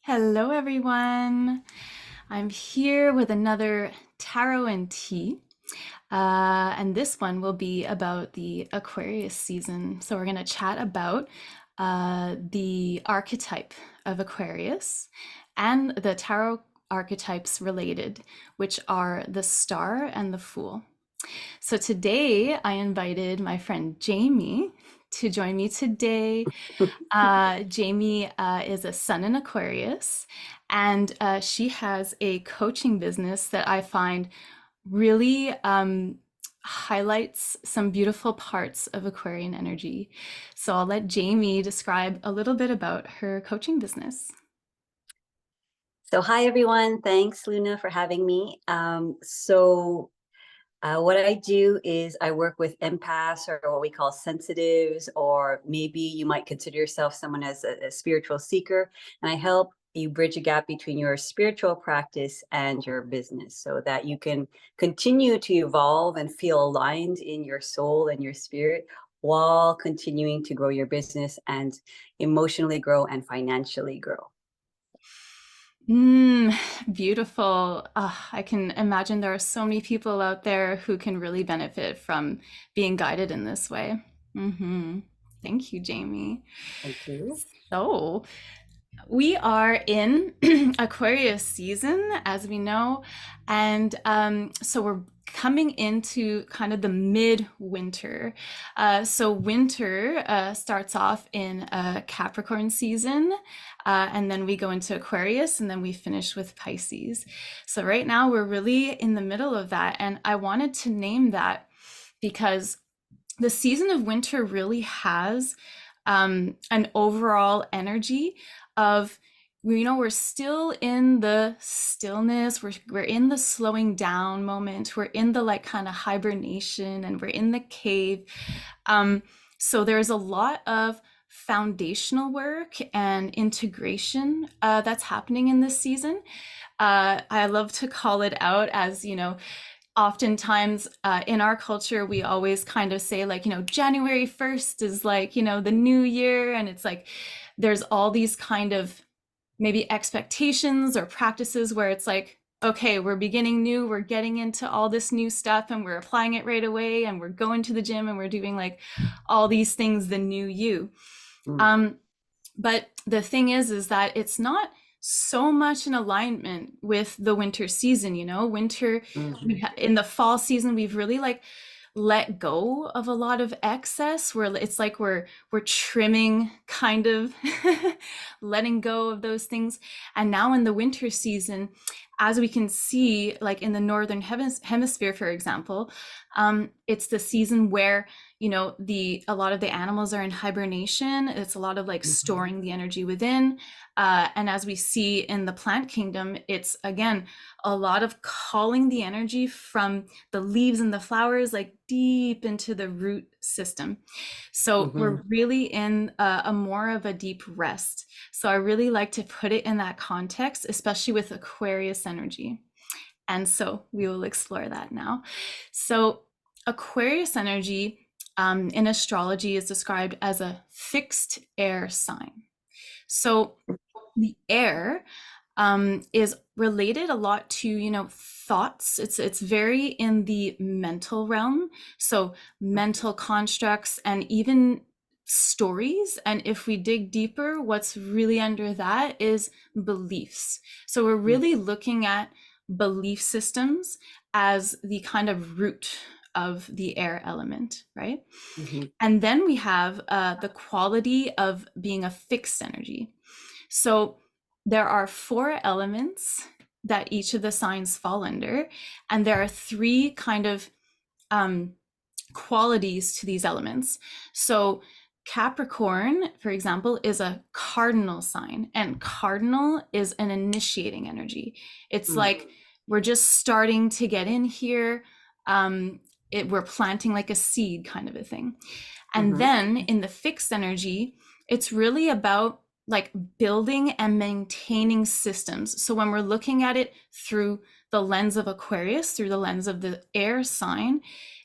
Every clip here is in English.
Hello, everyone. I'm here with another tarot and tea. And this one will be about the Aquarius season. So, we're going to chat about the archetype of Aquarius and the tarot archetypes related, which are the star and the fool. So today I invited my friend Jayme to join me today. Jayme is a sun in Aquarius, and she has a coaching business that I find really highlights some beautiful parts of Aquarian energy. So I'll let Jayme describe a little bit about her coaching business. So hi everyone, thanks Luna for having me. What I do is I work with empaths or what we call sensitives, or maybe you might consider yourself someone as a spiritual seeker, and I help you bridge a gap between your spiritual practice and your business so that you can continue to evolve and feel aligned in your soul and your spirit while continuing to grow your business and emotionally grow and financially grow. Mm, beautiful. I can imagine there are so many people out there who can really benefit from being guided in this way. hmm Thank you, Jayme. Thank you. So, we are in Aquarius season, as we know, and so we're coming into kind of the mid-winter. So winter starts off in Capricorn season, and then we go into Aquarius, and then we finish with Pisces. So right now we're really in the middle of that, and I wanted to name that because the season of winter really has an overall energy of, we're still in the stillness, we're in the slowing down moment, we're in the like kind of hibernation, and we're in the cave. So there's a lot of foundational work and integration that's happening in this season. I love to call it out as, oftentimes in our culture we always kind of say, like, January 1st is like, the new year, and it's like there's all these kind of maybe expectations or practices where it's like, okay, we're beginning new, we're getting into all this new stuff and we're applying it right away, and we're going to the gym and we're doing like all these things, the new you. Mm. um but the thing is that it's not so much in alignment with the winter season. Winter, Mhm. in the fall season, we've really like let go of a lot of excess, where it's like we're trimming, kind of letting go of those things. And now in the winter season, as we can see, like in the northern hemisphere, for example, it's the season where, the a lot of the animals are in hibernation. It's a lot of like Mhm. storing the energy within. And as we see in the plant kingdom, it's again a lot of calling the energy from the leaves and the flowers like deep into the root system. So we're Mhm. really in a more of a deep rest. So I really like to put it in that context, especially with Aquarius energy. And so we will explore that now. So Aquarius energy in astrology is described as a fixed air sign. So the air is related a lot to, thoughts. It's very in the mental realm. So mental constructs and even stories. And if we dig deeper, what's really under that is beliefs. So we're Mhm. really looking at belief systems as the kind of root of the air element, right? Mhm. And then we have the quality of being a fixed energy. So there are four elements that each of the signs fall under, and there are three kind of um, qualities to these elements. So Capricorn, for example, is a cardinal sign, and cardinal is an initiating energy. It's Mm. like we're just starting to get in here. We're planting like a seed, kind of a thing. And Mhm. then in the fixed energy, it's really about like building and maintaining systems. So when we're looking at it through the lens of Aquarius, through the lens of the air sign,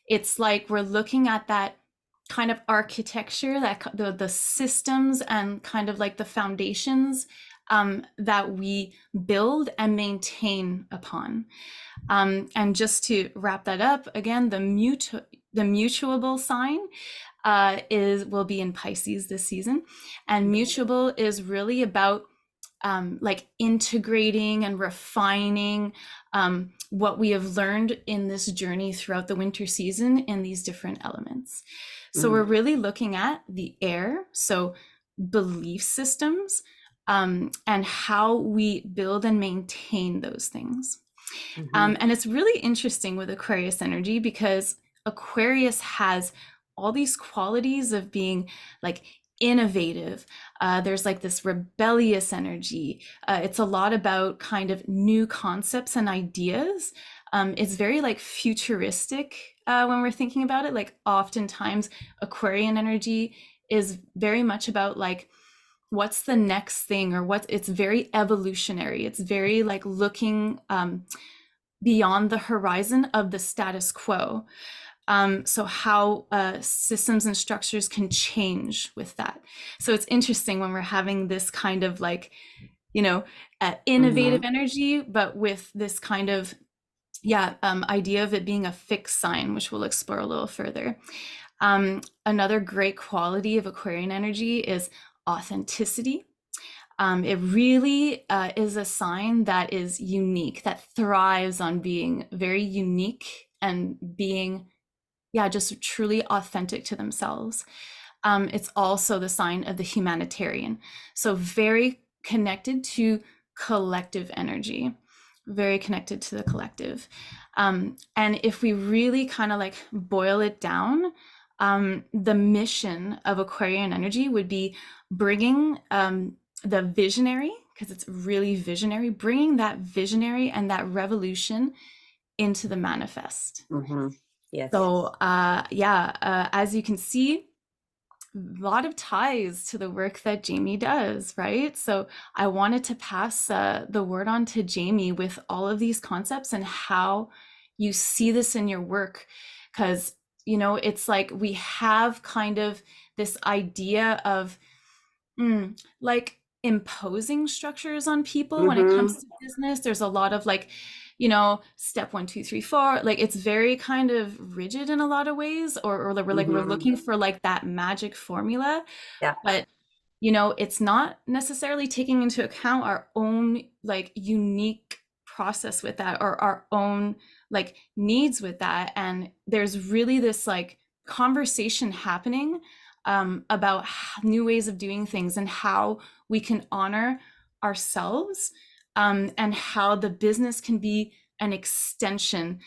it's like we're looking at that kind of architecture, that the systems and kind of like the foundations that we build and maintain upon. And just to wrap that up, again, the mutable sign will be in Pisces this season, and mutable is really about like integrating and refining what we have learned in this journey throughout the winter season in these different elements. So we're really looking at the air, so belief systems, and how we build and maintain those things. And it's really interesting with Aquarius energy because Aquarius has all these qualities of being like innovative. There's like this rebellious energy. It's a lot about kind of new concepts and ideas. It's very like futuristic when we're thinking about it. Like oftentimes Aquarian energy is very much about like, what's the next thing, or it's very evolutionary. It's very like looking beyond the horizon of the status quo. So how systems and structures can change with that. So it's interesting when we're having this kind of like, innovative energy, but with this kind of, idea of it being a fixed sign, which we'll explore a little further. Another great quality of Aquarian energy is authenticity. It really is a sign that is unique, that thrives on being very unique and being, just truly authentic to themselves. It's also the sign of the humanitarian. So very connected to collective energy, very connected to the collective. And if we really kind of like boil it down, the mission of Aquarian energy would be bringing the visionary, because it's really visionary, bringing that visionary and that revolution into the manifest. Yes. So as you can see, a lot of ties to the work that Jayme does, right? So I wanted to pass the word on to Jayme with all of these concepts and how you see this in your work, because it's like we have kind of this idea of like imposing structures on people when it comes to business. There's a lot of like, step 1, 2, 3, 4. Like it's very kind of rigid in a lot of ways, or we're like we're looking for like that magic formula. But it's not necessarily taking into account our own like unique process with that, or our own like needs with that. And there's really this like conversation happening about new ways of doing things and how we can honor ourselves, and how the business can be an extension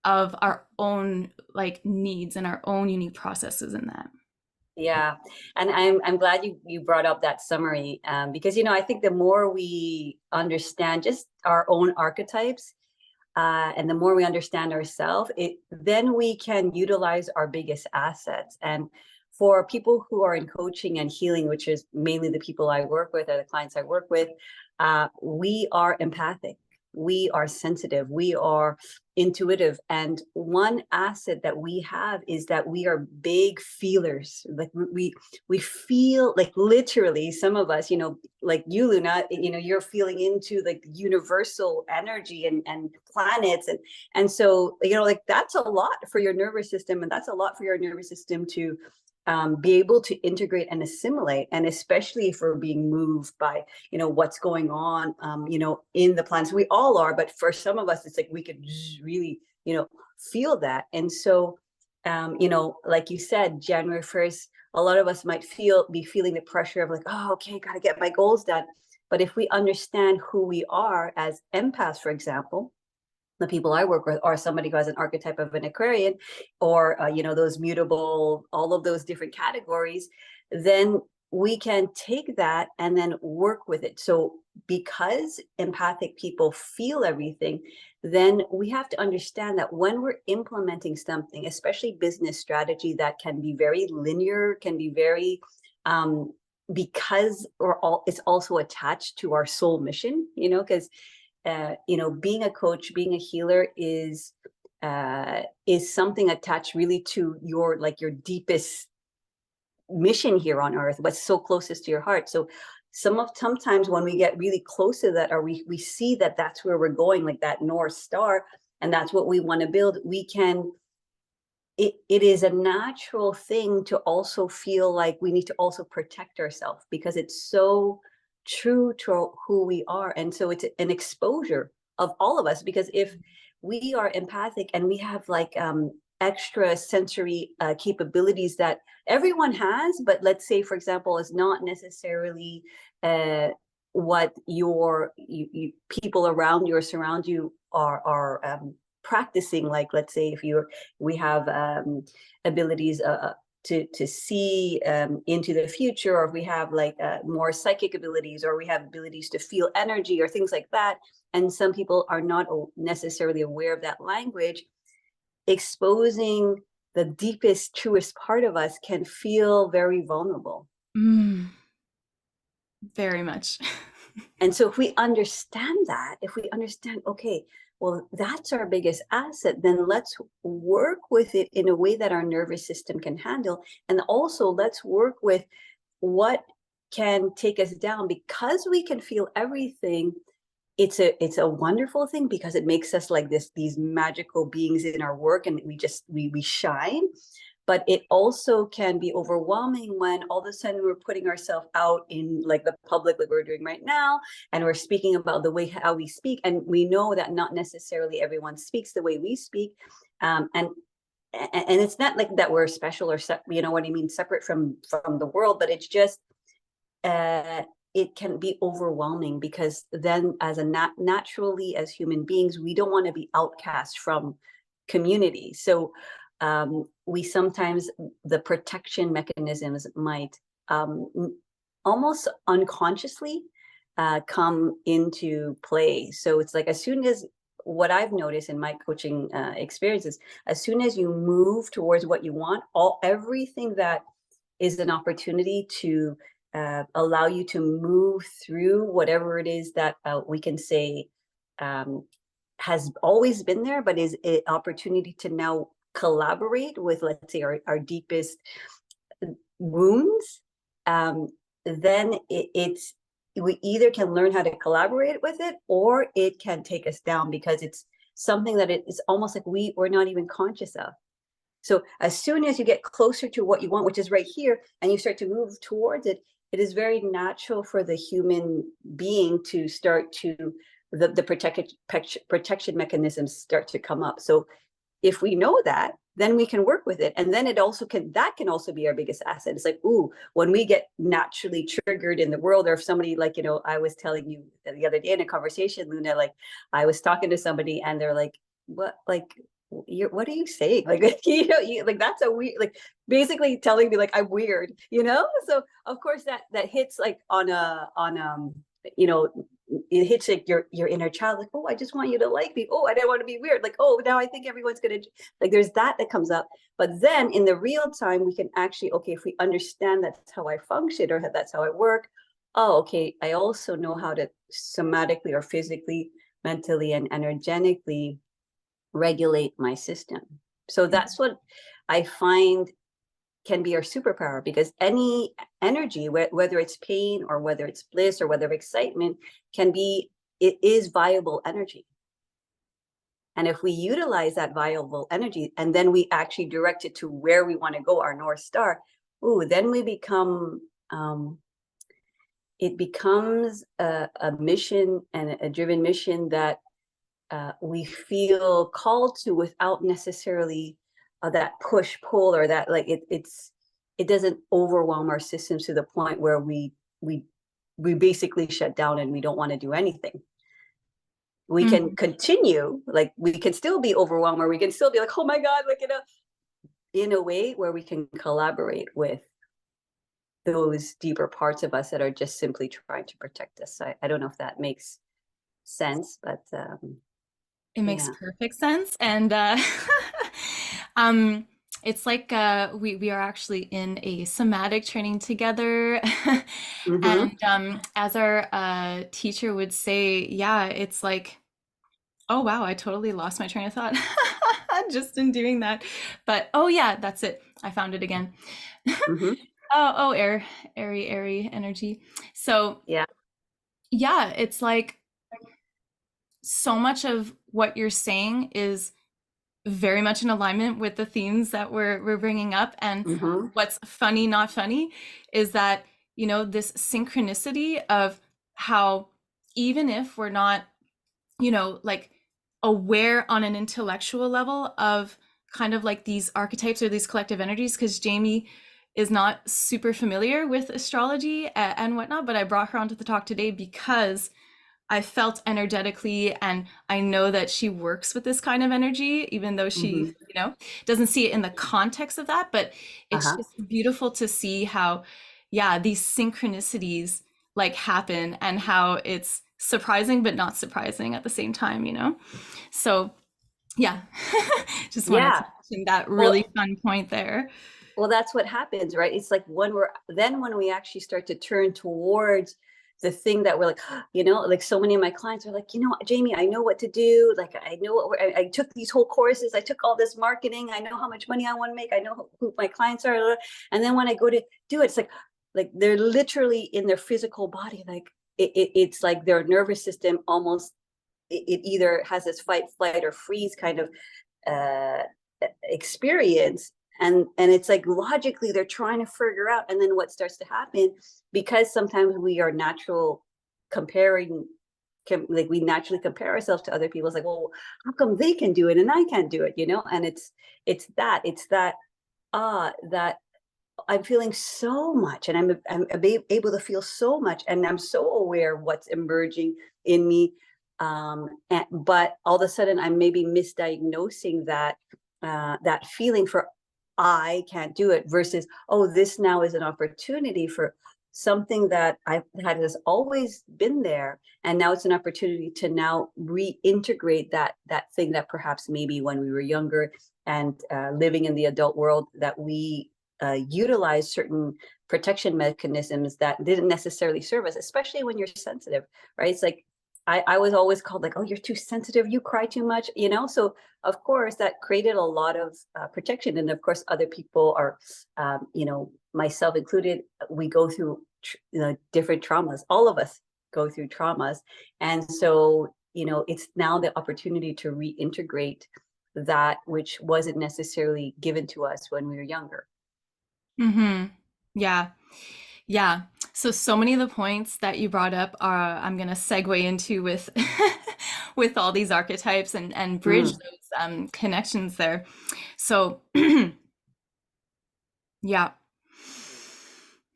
of our own like needs and our own unique processes in that. Yeah, and I'm glad you brought up that summary, because I think the more we understand just our own archetypes, and the more we understand ourselves, then we can utilize our biggest assets. And for people who are in coaching and healing, which is mainly the people I work with or the clients I work with, we are empathic, we are sensitive, we are intuitive. And one asset that we have is that we are big feelers. Like we feel, like literally, some of us, like you, Luna, you're feeling into like universal energy and planets. And so, like that's a lot for your nervous system, and that's a lot for your nervous system to be able to integrate and assimilate. And especially if we're being moved by what's going on in the planets. We all are, but for some of us it's like we could really feel that. And so like you said, January 1st, a lot of us might be feeling the pressure of like, oh, okay, gotta get my goals done. But if we understand who we are as empaths, for example, the people I work with are somebody who has an archetype of an Aquarian, or those mutable, all of those different categories, then we can take that and then work with it. So because empathic people feel everything, then we have to understand that when we're implementing something, especially business strategy, that can be very linear, can be very because it's also attached to our soul mission, because being a coach, being a healer is something attached really to your deepest mission here on earth, what's so closest to your heart. So sometimes when we get really close to that, or we see that that's where we're going, like that North Star, and that's what we want to build, we can, it is a natural thing to also feel like we need to also protect ourselves, because it's so true to who we are. And so it's an exposure of all of us, because if we are empathic and we have like extra sensory capabilities that everyone has, but let's say, for example, is not necessarily what people around you or surround you are practicing. Like, let's say if we have abilities to see into the future, or if we have like more psychic abilities, or we have abilities to feel energy or things like that, and some people are not necessarily aware of that language, exposing the deepest, truest part of us can feel very vulnerable. Mm, very much. And so if we understand that, if we understand, okay, well, that's our biggest asset, then let's work with it in a way that our nervous system can handle. And also let's work with what can take us down, because we can feel everything. It's a wonderful thing, because it makes us like these magical beings in our work, and we shine. But it also can be overwhelming when all of a sudden we're putting ourselves out in like the public, like we're doing right now, and we're speaking about the way how we speak, and we know that not necessarily everyone speaks the way we speak. And it's not like that we're special, or you know what I mean, separate from the world, but it's just it can be overwhelming, because then as naturally as human beings, we don't want to be outcast from community. So we sometimes, the protection mechanisms might almost unconsciously come into play. So it's like, as soon as, what I've noticed in my coaching experiences, as soon as you move towards what you want, everything that is an opportunity to allow you to move through whatever it is that we can say has always been there, but is an opportunity to now collaborate with, let's say, our deepest wounds, then it's we either can learn how to collaborate with it, or it can take us down, because it's something that it's almost like we're not even conscious of. So as soon as you get closer to what you want, which is right here, and you start to move towards it, it is very natural for the human being to start to, the protection mechanisms start to come up. So if we know that, then we can work with it. And then that can also be our biggest asset. It's like, ooh, when we get naturally triggered in the world, or if somebody, like, I was telling you the other day in a conversation, Luna, like I was talking to somebody and they're like, what, like, what are you saying? Like, like that's a weird, like basically telling me like I'm weird, So of course that hits like on it hits like your inner child, like, oh, I just want you to like me. Oh, I don't want to be weird. Like, oh, now I think everyone's gonna, like, there's that comes up. But then in the real time, we can actually, okay, if we understand that's how I function, or that's how I work. Oh, okay, I also know how to somatically or physically, mentally, and energetically regulate my system. So that's what I find can be our superpower, because any energy, whether it's pain or whether it's bliss or whether excitement, it is viable energy. And if we utilize that viable energy, and then we actually direct it to where we want to go, our North Star, then we become, it becomes a mission, and a driven mission that we feel called to, without necessarily that push pull, or that, like, it doesn't overwhelm our systems to the point where we basically shut down and we don't want to do anything. We can continue, like we can still be overwhelmed, or we can still be like, oh my God, like, in a way where we can collaborate with those deeper parts of us that are just simply trying to protect us. I don't know if that makes sense, but It makes yeah. perfect sense. And it's like we are actually in a somatic training together. Mm-hmm. And as our teacher would say, yeah, it's like, oh, wow, I totally lost my train of thought just in doing that. But oh, yeah, that's it. I found it again. Mm-hmm. Oh, air, airy energy. So Yeah. yeah, it's like so much of what you're saying is very much in alignment with the themes that we're bringing up. And Hmm. what's funny, not funny, is that, you know, this synchronicity of how even if we're not, you know, like aware on an intellectual level of kind of like these archetypes or these collective energies, because Jayme is not super familiar with astrology and whatnot, but I brought her onto the talk today because I felt energetically, and I know that she works with this kind of energy, even though she, Hmm. you know, doesn't see it in the context of that. But it's Uh-huh. just beautiful to see how, yeah, these synchronicities like happen and how it's surprising but not surprising at the same time, you know? So, yeah, just wanted to Yeah. mention that really Well, fun point there. well, that's what happens, right? It's like when we actually start to turn towards the thing that we're like, like so many of my clients are like, Jayme, I know what to do. Like, I know I took these whole courses, I took all this marketing, I know how much money I want to make, I know who my clients are. And then when I go to do it, it's like they're literally in their physical body, like it's like their nervous system almost, it either has this fight, flight, or freeze kind of uh, experience, and it's like logically they're trying to figure out, and then what starts to happen, because sometimes we are natural comparing, like we naturally compare ourselves to other people. It's like, well, how come they can do it and I can't do it, and it's that that I'm feeling so much, and I'm able to feel so much, and I'm so aware of what's emerging in me. But all of a sudden, I'm maybe misdiagnosing that feeling for I can't do it versus, oh, this now is an opportunity for something that I've had has always been there, and now it's an opportunity to now reintegrate that thing that perhaps maybe when we were younger and living in the adult world, that we utilize certain protection mechanisms that didn't necessarily serve us, especially when you're sensitive, right? It's like I was always called like, oh, you're too sensitive, you cry too much, So of course that created a lot of protection, and of course other people are, myself included, we go through different traumas. All of us go through traumas, and so it's now the opportunity to reintegrate that which wasn't necessarily given to us when we were younger. Mm-hmm. Yeah. Yeah. So many of the points that you brought up are I'm gonna segue into with with all these archetypes and bridge Mm. those connections there. So yeah,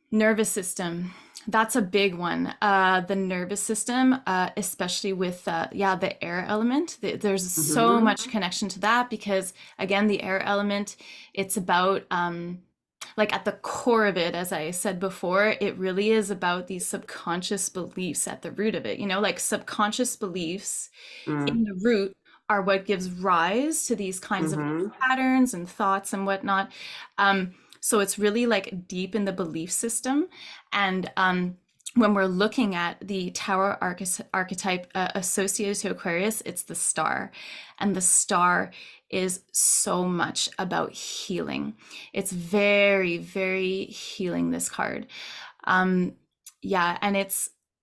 nervous system. That's a big one. The nervous system, especially with yeah, the air element. There's so Hmm. much connection to that because again, the air element, it's about like at the core of it, as I said before, it really is about these subconscious beliefs at the root of it. You know, like subconscious beliefs Mm. in the root are what gives rise to these kinds of Hmm. patterns and thoughts and whatnot. So it's really like deep in the belief system. And when we're looking at the tower archetype associated to Aquarius, it's the star. And the star is so much about healing. It's very, very healing, this card. Um, yeah, and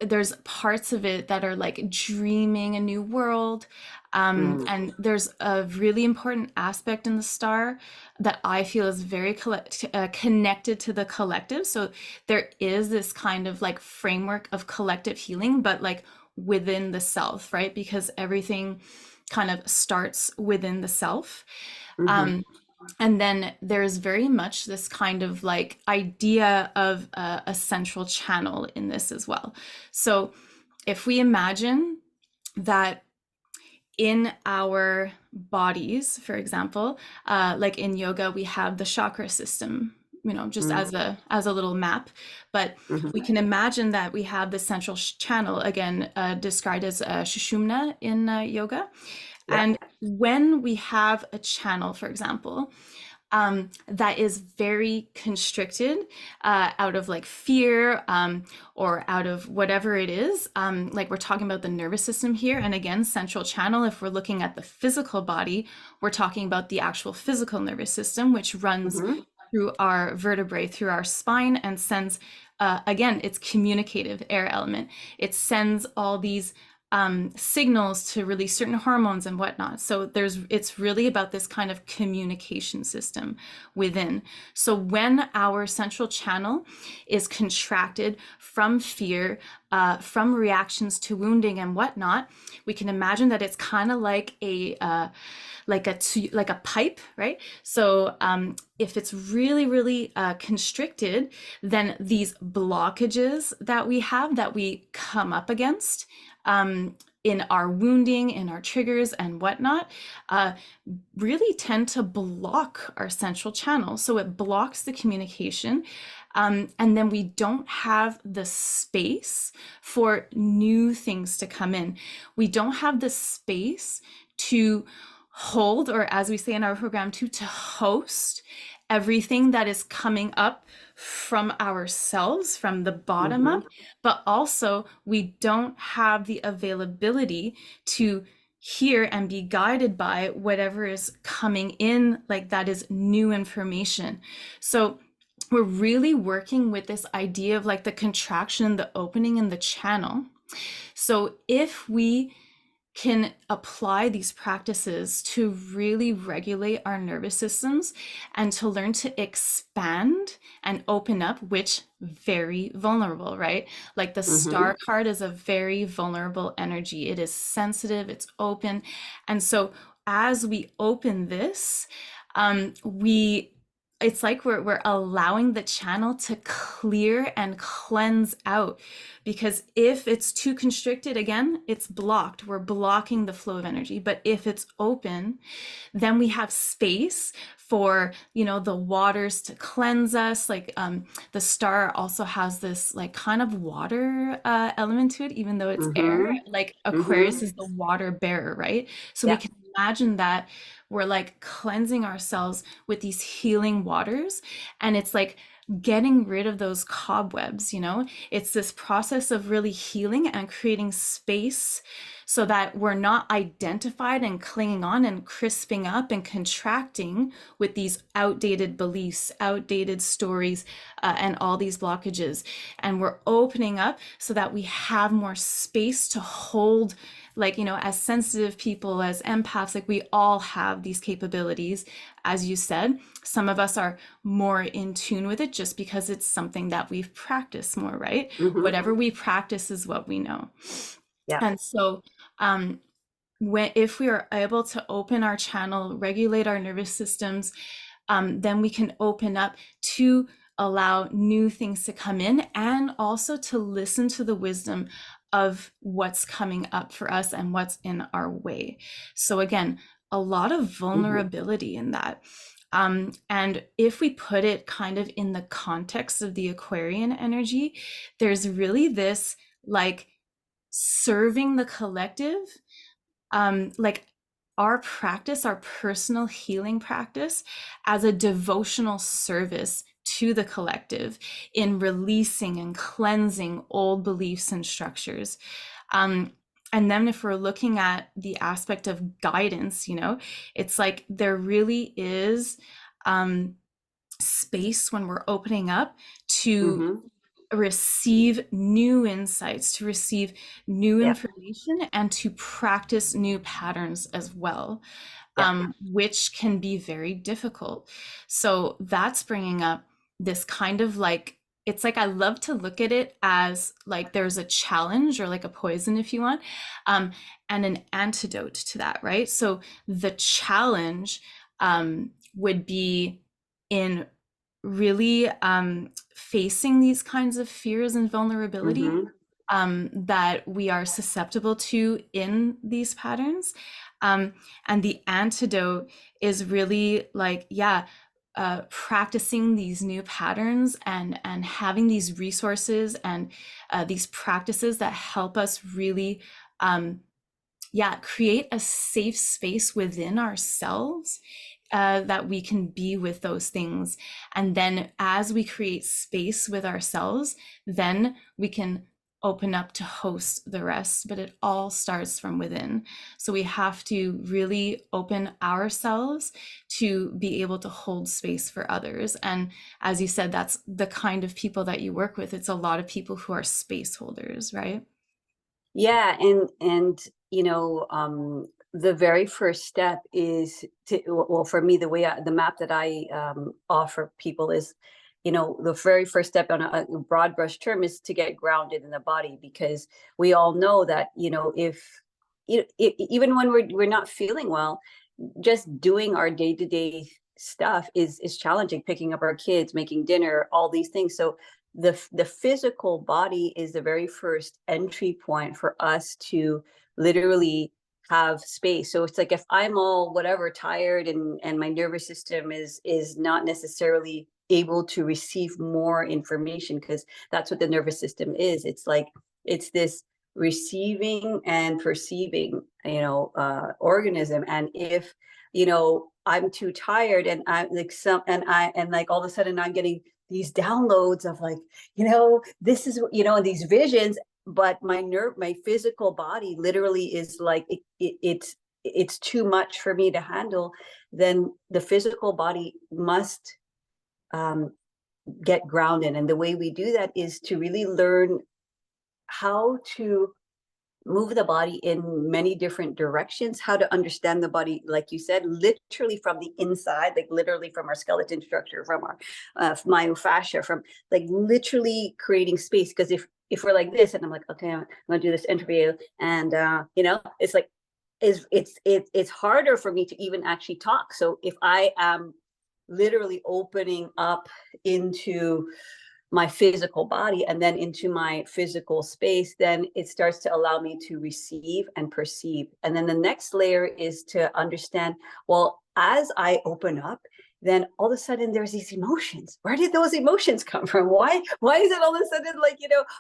there's parts of it that are like dreaming a new world. Mm. And there's a really important aspect in the star that I feel is very connected to the collective. So there is this kind of like framework of collective healing, but like within the self, right? Because everything kind of starts within the self. Hmm. Um, and then there's very much this kind of like idea of a central channel in this as well. So if we imagine that in our bodies, for example, like in yoga, we have the chakra system, you know, just Mm. as a little map. But we Hmm. can imagine that we have the central channel, again, described as Shushumna in yoga. Yeah. And when we have a channel, for example, that is very constricted out of like fear or out of whatever it is. Like we're talking about the nervous system here. And again, central channel, if we're looking at the physical body, we're talking about the actual physical nervous system, which runs Hmm. through our vertebrae, through our spine, and sends, again, it's communicative air element. It sends all these signals to release certain hormones and whatnot. So it's really about this kind of communication system within. So when our central channel is contracted from fear, from reactions to wounding and whatnot, we can imagine that it's kind of like like a pipe, right? So if it's really, really constricted, then these blockages that we have, that we come up against in our wounding, in our triggers and whatnot, really tend to block our central channel. So it blocks the communication. And then we don't have the space for new things to come in. We don't have the space to hold, or as we say in our program, to host everything that is coming up from ourselves, from the bottom up, but also we don't have the availability to hear and be guided by whatever is coming in, like that is new information. So we're really working with this idea of like the contraction, the opening, and the channel. So if we can apply these practices to really regulate our nervous systems and to learn to expand and open up, which very vulnerable, right? Like the star card is a very vulnerable energy. It is sensitive, it's open. And so as we open this, it's like we're allowing the channel to clear and cleanse out, because if it's too constricted, again, it's blocked. We're blocking the flow of energy. But if it's open, then we have space for, the waters to cleanse us. Like the star also has this like kind of water element to it, even though it's air. Like Aquarius is the water bearer, right? So we can imagine that we're like cleansing ourselves with these healing waters, and it's like getting rid of those cobwebs. It's this process of really healing and creating space so that we're not identified and clinging on and crisping up and contracting with these outdated beliefs, outdated stories, and all these blockages. And we're opening up so that we have more space to hold, like, as sensitive people, as empaths, like we all have these capabilities. As you said, some of us are more in tune with it just because it's something that we've practiced more, right? Whatever we practice is what we know. And so if we are able to open our channel, regulate our nervous systems, then we can open up to allow new things to come in, and also to listen to the wisdom of what's coming up for us and what's in our way. So again, a lot of vulnerability in that. And if we put it kind of in the context of the Aquarian energy, there's really this like serving the collective, like our practice, our personal healing practice, as a devotional service to the collective in releasing and cleansing old beliefs and structures. And then if we're looking at the aspect of guidance, it's like there really is space when we're opening up to receive new insights, to receive new information, and to practice new patterns as well, which can be very difficult. So that's bringing up this kind of like, it's like I love to look at it as like there's a challenge, or like a poison if you want, and an antidote to that, right? So the challenge would be in really facing these kinds of fears and vulnerability that we are susceptible to in these patterns. And the antidote is really like, practicing these new patterns and having these resources and these practices that help us really create a safe space within ourselves, that we can be with those things. And then as we create space with ourselves, then we can open up to host the rest, but it all starts from within. So we have to really open ourselves to be able to hold space for others. And as you said, that's the kind of people that you work with. It's a lot of people who are space holders, right? Yeah, and the very first step is to, well, for me, the map that I offer people is, the very first step on a broad brush term is to get grounded in the body, because we all know that, if even when we're not feeling well, just doing our day-to-day stuff is challenging, picking up our kids, making dinner, all these things. So the physical body is the very first entry point for us to literally have space. So it's like, if I'm all whatever tired, and my nervous system is not necessarily able to receive more information, because that's what the nervous system is. It's like, it's this receiving and perceiving, organism. And if, I'm too tired, and I'm like and like all of a sudden I'm getting these downloads of like, this is, and these visions, but my physical body literally is like, it's too much for me to handle, then the physical body must um, get grounded. And the way we do that is to really learn how to move the body in many different directions, how to understand the body, like you said, literally from the inside, like literally from our skeleton structure, from our myofascia, from like literally creating space. Because if we're like this, and I'm like, okay, I'm gonna do this interview, and it's like, it's harder for me to even actually talk. So if I am literally opening up into my physical body and then into my physical space, then it starts to allow me to receive and perceive. And then the next layer is to understand, well, as I open up, then all of a sudden there's these emotions. Where did those emotions come from? Why is it all of a sudden like,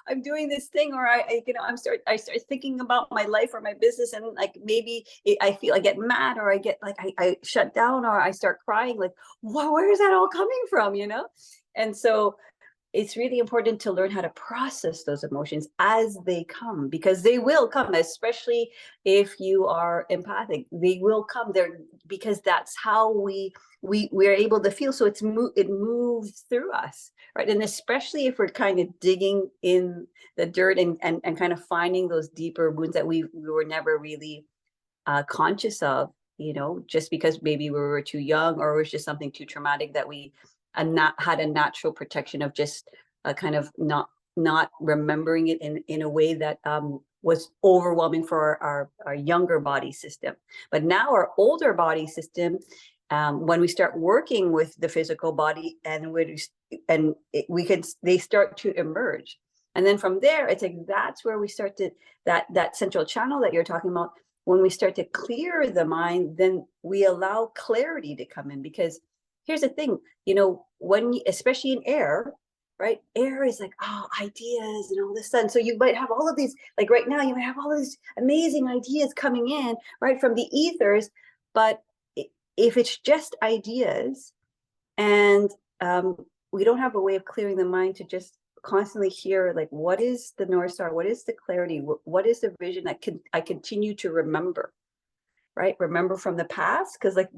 I'm doing this thing, or I start thinking about my life or my business, and like maybe I feel I get mad, or I get like, I shut down, or I start crying, like, where is that all coming from? And so it's really important to learn how to process those emotions as they come, because they will come, especially if you are empathic. They will come there, because that's how we're able to feel. So it moves through us, right? And especially if we're kind of digging in the dirt, and kind of finding those deeper wounds that we were never really conscious of, just because maybe we were too young, or it was just something too traumatic that we not had a natural protection of, just kind of not remembering it in a way that was overwhelming for our younger body system. But now our older body system, when we start working with the physical body, they start to emerge. And then from there, it's like, that's where we start to, that central channel that you're talking about, when we start to clear the mind, then we allow clarity to come in. Because here's the thing, especially in air, right? Air is like, ideas and all this stuff. So you might have all of these, like right now, you might have all of these amazing ideas coming in, right, from the ethers. But if it's just ideas, and we don't have a way of clearing the mind to just constantly hear, like, what is the North Star? What is the clarity? What is the vision that I continue to remember, right? Remember from the past. Because like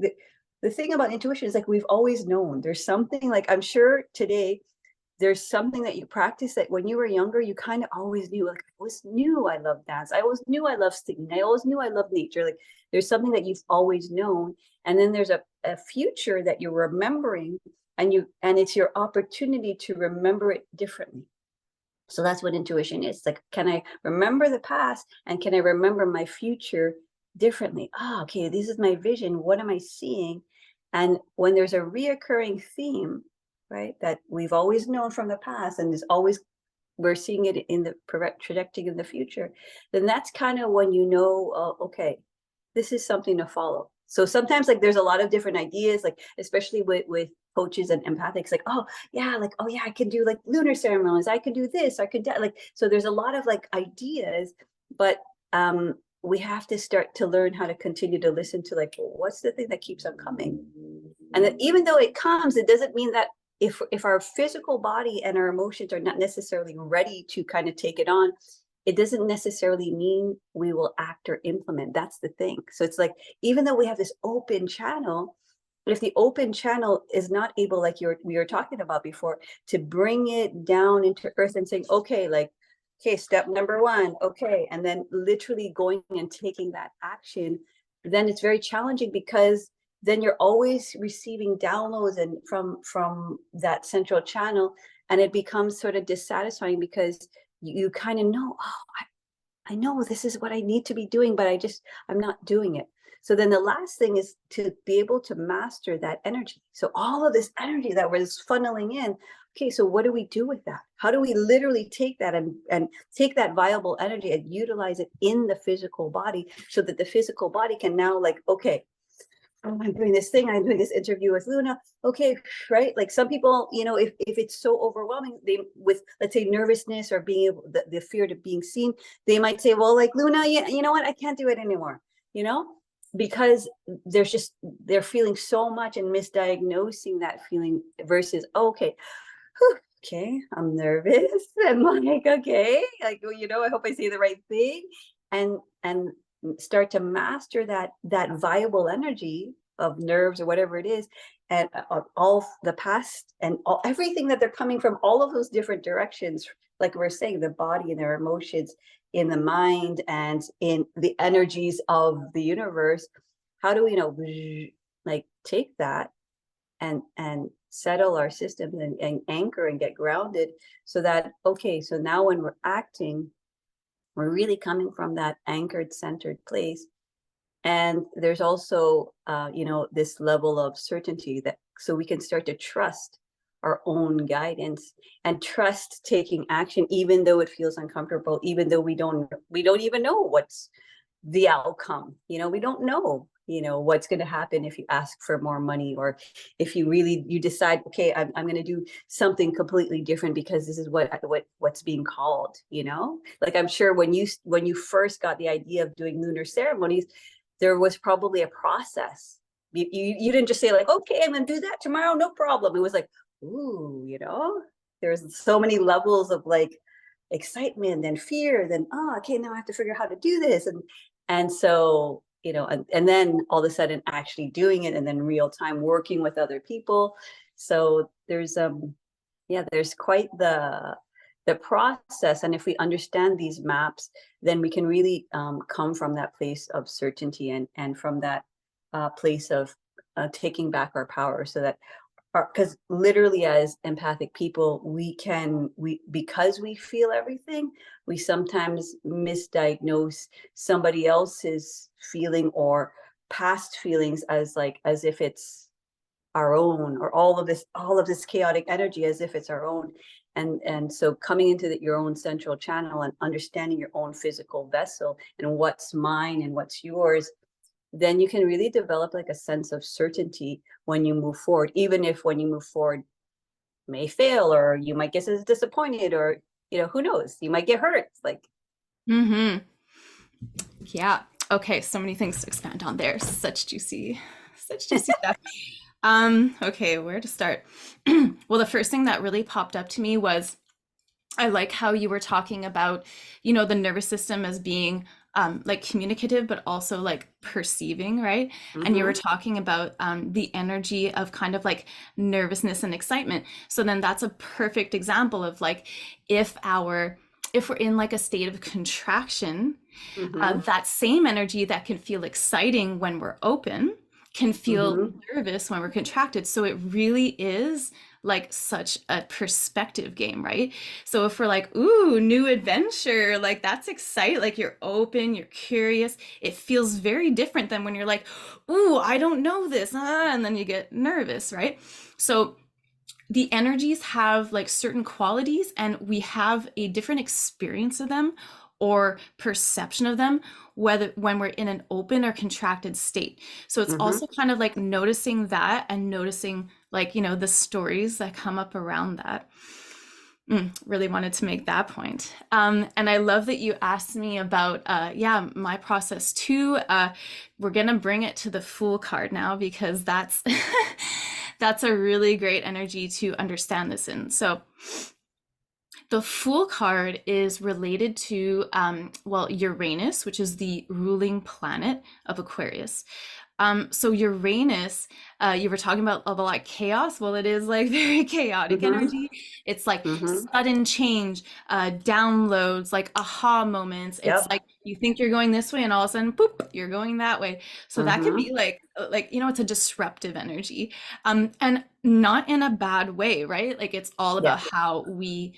the thing about intuition is, like, we've always known there's something, like, I'm sure today there's something that you practice that when you were younger, you kind of always knew, like, I always knew I loved dance. I always knew I loved singing. I always knew I loved nature. Like, there's something that you've always known. And then there's a future that you're remembering, and it's your opportunity to remember it differently. So that's what intuition is. Like, can I remember the past, and can I remember my future differently? Okay, this is my vision. What am I seeing? And when there's a reoccurring theme, right, that we've always known from the past, and is always, we're seeing it in the trajectory in the future, then that's kind of when okay, this is something to follow. So sometimes, like, there's a lot of different ideas, like especially with coaches and empathics, like, oh yeah, I can do like lunar ceremonies, I could do this, I could like, so there's a lot of like ideas, but we have to start to learn how to continue to listen to, like, what's the thing that keeps on coming. And that even though it comes, it doesn't mean that if our physical body and our emotions are not necessarily ready to kind of take it on, it doesn't necessarily mean we will act or implement. That's the thing. So it's like, even though we have this open channel, if the open channel is not able, like we were talking about before, to bring it down into earth and saying, okay, like, okay, step number one, okay, and then literally going and taking that action, then it's very challenging, because then you're always receiving downloads and from that central channel, and it becomes sort of dissatisfying, because you kind of know, oh, I know this is what I need to be doing, but I'm not doing it. So then the last thing is to be able to master that energy. So all of this energy that was funneling in, okay, so what do we do with that? How do we literally take that and take that viable energy and utilize it in the physical body, so that the physical body can now, like, okay, oh, I'm doing this thing, I'm doing this interview with Luna. Okay, right? Like, some people, if it's so overwhelming, they, with, let's say, nervousness or being able, the fear of being seen, they might say, well, like, Luna, you know what? I can't do it anymore, because they're feeling so much and misdiagnosing that feeling versus, okay, whew, okay, I'm nervous. And like, okay, like, I hope I say the right thing. And start to master that viable energy of nerves or whatever it is, and all the past and everything that they're coming from, all of those different directions, like we're saying, the body and their emotions, in the mind, and in the energies of the universe. How do we like, take that and settle our systems and anchor and get grounded, so that, okay, so now when we're acting, we're really coming from that anchored, centered place. And there's also, this level of certainty, that so we can start to trust our own guidance and trust taking action, even though it feels uncomfortable, even though we don't even know what's the outcome. We don't know, what's going to happen if you ask for more money, or if you decide, okay, I'm going to do something completely different because this is what's being called. Like, I'm sure when you first got the idea of doing lunar ceremonies, there was probably a process. You didn't just say, like, okay, I'm going to do that tomorrow, no problem. It was like, ooh, there's so many levels of, like, excitement and fear, then, oh, okay, now I have to figure out how to do this. And so, and then all of a sudden actually doing it, and then real time working with other people. So there's quite the process. And if we understand these maps, then we can really come from that place of certainty, and from that place of taking back our power, so that, because literally, as empathic people, because we feel everything, we sometimes misdiagnose somebody else's feeling or past feelings as if it's our own, or all of this chaotic energy as if it's our own. And so coming into your own central channel and understanding your own physical vessel and what's mine and what's yours, then you can really develop, like, a sense of certainty when you move forward, even if when you move forward may fail, or you might get disappointed, or who knows, you might get hurt, like. Mm-hmm. Yeah. Okay. So many things to expand on there. Such juicy stuff. Okay, where to start? Well, the first thing that really popped up to me was, I like how you were talking about, the nervous system as being like communicative, but also like perceiving, right? And you were talking about the energy of kind of like nervousness and excitement. So then that's a perfect example of, like, if we're in like a state of contraction, that same energy that can feel exciting when we're open can feel nervous when we're contracted. So it really is like such a perspective game, right? So if we're like, ooh, new adventure, like, that's exciting, like, you're open, you're curious, it feels very different than when you're like, ooh, I don't know this, and then you get nervous, right? So the energies have like certain qualities, and we have a different experience of them or perception of them, whether when we're in an open or contracted state. So it's also kind of like noticing that, and noticing, like, the stories that come up around that. Really wanted to make that point. And I love that you asked me about my process too. We're gonna bring it to the Fool card now, because that's That's a really great energy to understand this in. So the Fool card is related to, well, Uranus, which is the ruling planet of Aquarius. So Uranus, you were talking about a lot of chaos. Well, it is like very chaotic Mm-hmm. energy. It's like Mm-hmm. sudden change, downloads, like aha moments. It's Yep. like you think you're going this way, and all of a sudden, poop, you're going that way. So that can Mm-hmm. be like it's a disruptive energy, and not in a bad way, right? Like it's all Yeah. about how we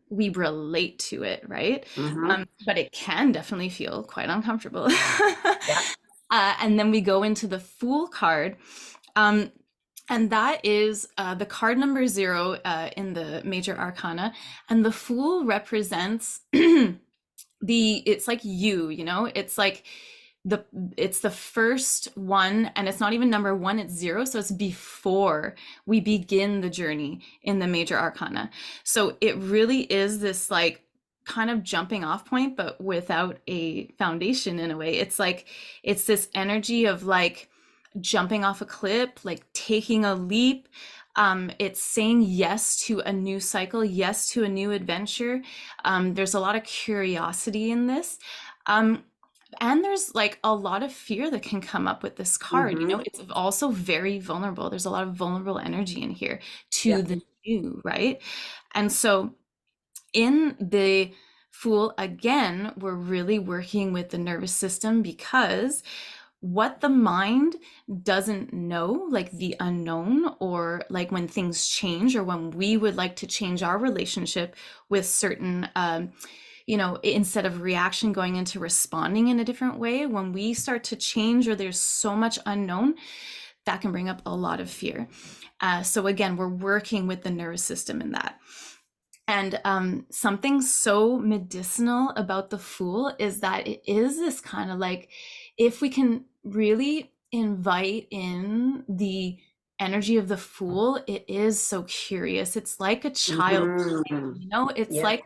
relate to it, right? Mm-hmm. But it can definitely feel quite uncomfortable. Yeah. And then we go into the Fool card. Um, and that is the card number 0 in the major arcana. And the Fool represents it's like it's like the it's the first one, and it's not even number 1, it's 0, so it's before we begin the journey in the major arcana. So it really is this like kind of jumping off point, but without a foundation. In a way, it's like it's this energy of like jumping off a cliff, like taking a leap. It's saying yes to a new cycle, yes to a new adventure. There's a lot of curiosity in this. Um, and there's like a lot of fear that can come up with this card. Mm-hmm. It's also very vulnerable. There's a lot of vulnerable energy in here to Yeah. the new, right? And so in the Fool, again, we're really working with the nervous system, because what the mind doesn't know, like the unknown, or like when things change, or when we would like to change our relationship with certain, instead of reaction going into responding in a different way, when we start to change or there's so much unknown, that can bring up a lot of fear. So again, we're working with the nervous system in that. And something so medicinal about the Fool is that it is this kind of like, if we can really invite in the energy of the Fool, it is so curious. It's like a child Mm-hmm. playing, it's Yeah. like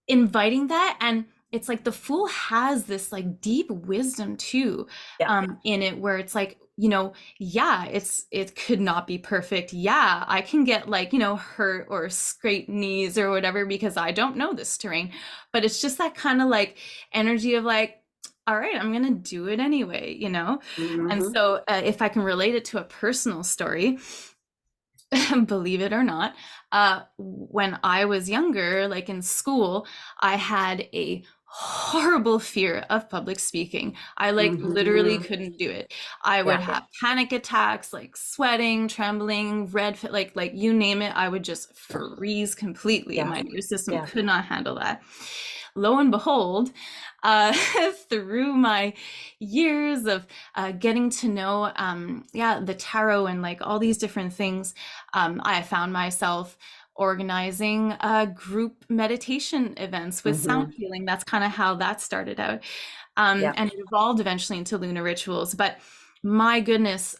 inviting that. And it's like the Fool has this like deep wisdom too, Yeah. in it, where it's like, yeah, it could not be perfect. Yeah, I can get like, hurt or scrape knees or whatever because I don't know this terrain. But it's just that kind of like energy of like, all right, I'm gonna do it anyway. And Mm-hmm. so if I can relate it to a personal story, believe it or not, when I was younger, like in school, I had a horrible fear of public speaking. I like literally Mm-hmm. couldn't do it. I would Yeah. have panic attacks, like sweating, trembling, like you name it, I would just freeze completely. Yeah. My nervous system Yeah. could not handle that. Lo and behold, uh, through my years of getting to know, the tarot and like all these different things, I found myself organizing group meditation events with sound Mm-hmm. healing. That's kind of how that started out. Yeah. And it evolved eventually into lunar rituals. But my goodness,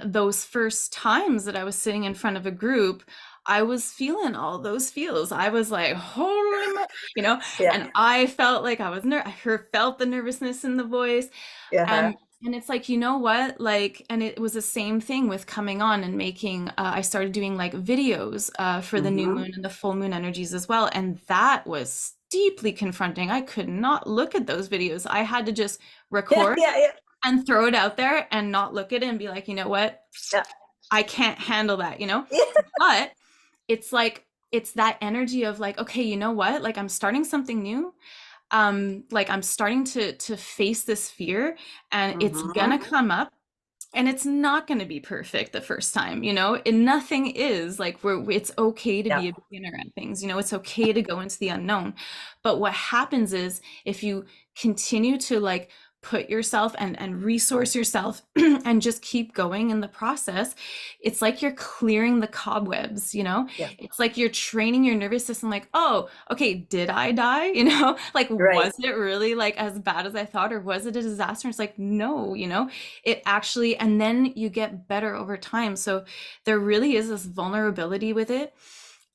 those first times that I was sitting in front of a group, I was feeling all those feels. I was like, holy, Yeah. and I felt like I was felt the nervousness in the voice. Yeah. And it's like, you know what? Like, and it was the same thing with coming on and making, I started doing like videos for the new Mm-hmm. moon and the full moon energies as well. And that was deeply confronting. I could not look at those videos. I had to just Yeah. record Yeah. Yeah. and throw it out there and not look at it and be like, you know what? Yeah. I can't handle that. Yeah. But it's like, it's that energy of like, okay, you know what? Like I'm starting something new. Like I'm starting to face this fear, and it's Mm-hmm. gonna come up, and it's not going to be perfect the first time, and nothing is like, it's okay to Yeah. be a beginner at things, it's okay to go into the unknown. But what happens is, if you continue to like put yourself and resource yourself and just keep going in the process, it's like you're clearing the cobwebs. Yeah. It's like you're training your nervous system, like, oh, okay, did I die? Like, Right. was it really like as bad as I thought, or was it a disaster? It's like, no, it actually, and then you get better over time. So there really is this vulnerability with it.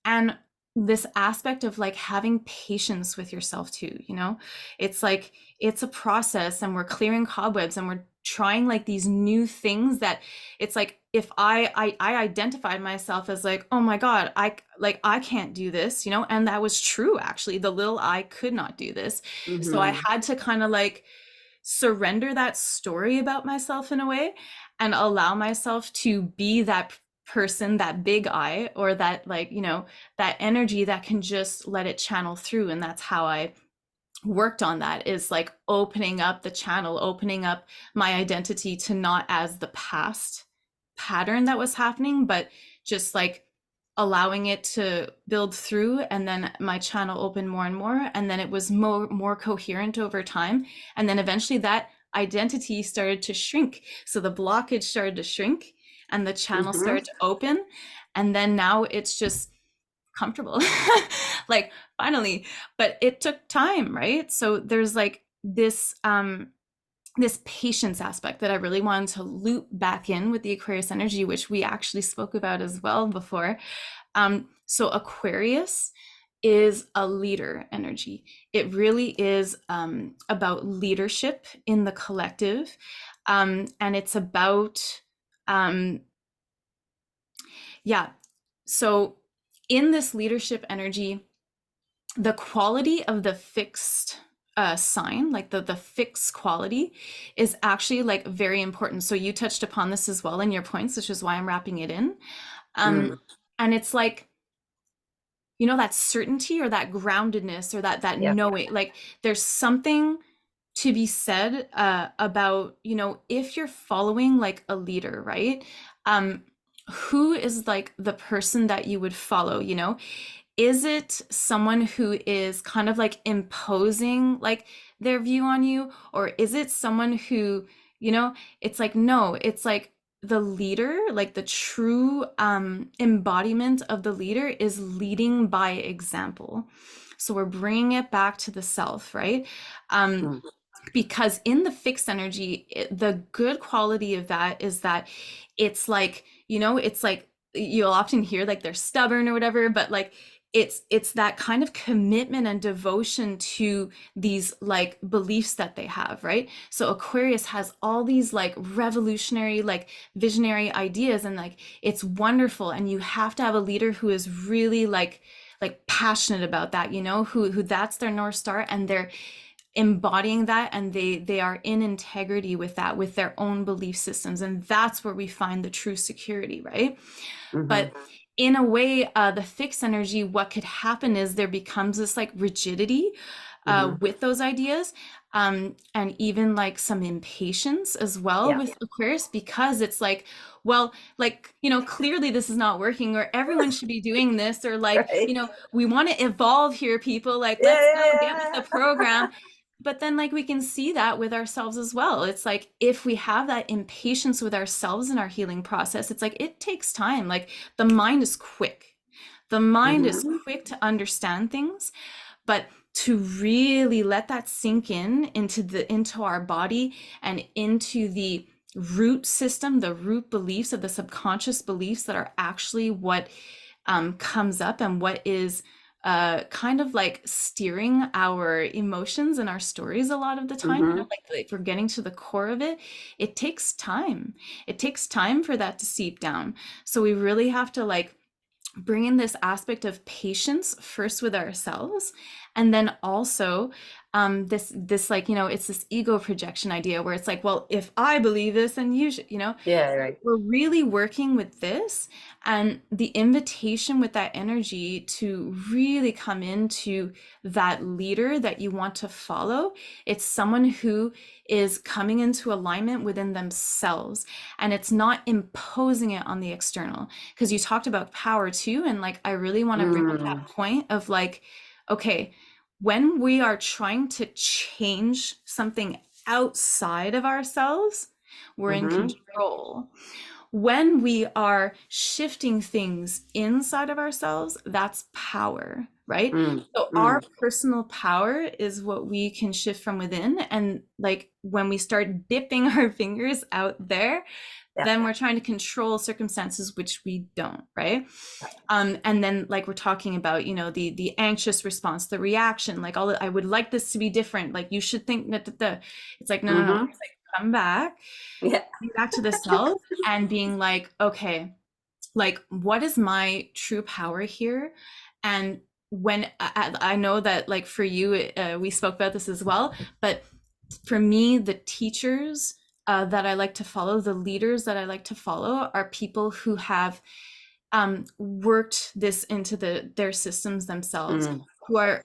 And this aspect of like having patience with yourself too, you know? It's like it's a process, and we're clearing cobwebs, and we're trying like these new things that it's like if I identified myself as like, oh my God, I can't do this, you know? And that was true actually. The little I could not do this. So I Mm-hmm. had to kind of like surrender that story about myself in a way, and allow myself to be that person, that big I, or that like, you know, that energy that can just let it channel through. And that's how I worked on that, is like opening up the channel, opening up my identity to not as the past pattern that was happening, but just like allowing it to build through. And then my channel opened more and more, and then it was more coherent over time. And then eventually that identity started to shrink, so the blockage started to shrink and the channel Mm-hmm. started to open. And then now it's just comfortable. Like finally. But it took time, right? So there's like this patience aspect that I really wanted to loop back in with the Aquarius energy, which we actually spoke about as well before. So Aquarius is a leader energy. It really is about leadership in the collective. And it's about, um, yeah. So in this leadership energy, the quality of the fixed sign, like the fixed quality, is actually like very important. So you touched upon this as well in your points, which is why I'm wrapping it in. Um, Mm. and it's like, you know, that certainty or that groundedness or that Yep. knowing, like there's something to be said about, you know, if you're following like a leader, right? Um, who is like the person that you would follow, you know? Is it someone who is kind of like imposing like their view on you? Or is it someone who, you know, it's like, no, it's like the leader, like the true embodiment of the leader is leading by example. So we're bringing it back to the self, right? Um, Mm. because in the fixed energy, the good quality of that is that it's like, you know, it's like you'll often hear like they're stubborn or whatever, but like it's that kind of commitment and devotion to these like beliefs that they have, right? So Aquarius has all these like revolutionary, like visionary ideas, and like it's wonderful. And you have to have a leader who is really like passionate about that, you know, who that's their North Star, and they're embodying that, and they are in integrity with that, with their own belief systems. And that's where we find the true security, right? Mm-hmm. But in a way, the fixed energy, what could happen is there becomes this like rigidity Mm-hmm. with those ideas, and even like some impatience as well Yeah. with Aquarius, because it's like, well, like, you know, clearly this is not working, or everyone should be doing this, or like, Right. you know, we want to evolve here, people, like, Yeah, let's go get with yeah, the yeah. program. But then like we can see that with ourselves as well. It's like if we have that impatience with ourselves in our healing process, it's like it takes time. Like the mind is quick. The mind is Mm-hmm. quick to understand things, but to really let that sink in into our body and into the root system, the root beliefs of the subconscious beliefs that are actually what comes up, and what is kind of like steering our emotions and our stories a lot of the time, you know, Mm-hmm. like if we're getting to the core of it, it takes time. It takes time for that to seep down. So we really have to like bring in this aspect of patience first with ourselves, and then also this like, you know, it's this ego projection idea where it's like, well, if I believe this, then you should, you know. Yeah, right. We're really working with this, and the invitation with that energy to really come into that leader that you want to follow. It's someone who is coming into alignment within themselves, and it's not imposing it on the external. Because you talked about power too, and like I really want to bring up Mm. that point of like, okay, when we are trying to change something outside of ourselves, we're in Mm-hmm. control. when we are shifting things inside of ourselves, that's power, right? Mm, So our mm, personal power is what we can shift from within. And like when we start dipping our fingers out there, yeah. then we're trying to control circumstances which we don't, right? And then like we're talking about, you know, the anxious response, the reaction, like all I would like this to be different, like you should think that it's like no, Mm-hmm. it's like come back, Yeah. coming back to the self and being like, okay, like what is my true power here? And when I know that like for you, we spoke about this as well, but for me, the teachers that I like to follow, the leaders that I like to follow are people who have worked this into their systems themselves, Mm,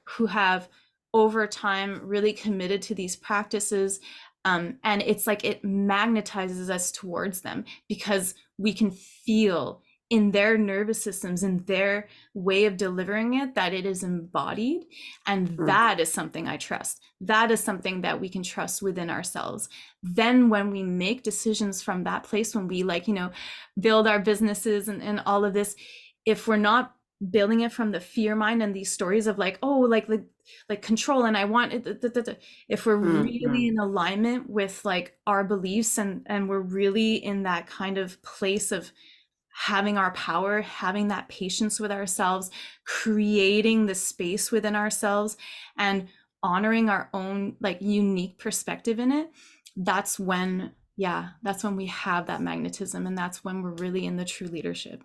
who have over time really committed to these practices, and it's like it magnetizes us towards them because we can feel in their nervous systems, in their way of delivering it, that it is embodied. And mm, that is something I trust. That is something that we can trust within ourselves. Then when we make decisions from that place, when we like, you know, build our businesses and all of this, if we're not building it from the fear mind and these stories of like, oh, like control and I want it, if we're mm, really mm, in alignment with like our beliefs and we're really in that kind of place of having our power, having that patience with ourselves, creating the space within ourselves and honoring our own like unique perspective in it, that's when, yeah, that's when we have that magnetism and that's when we're really in the true leadership.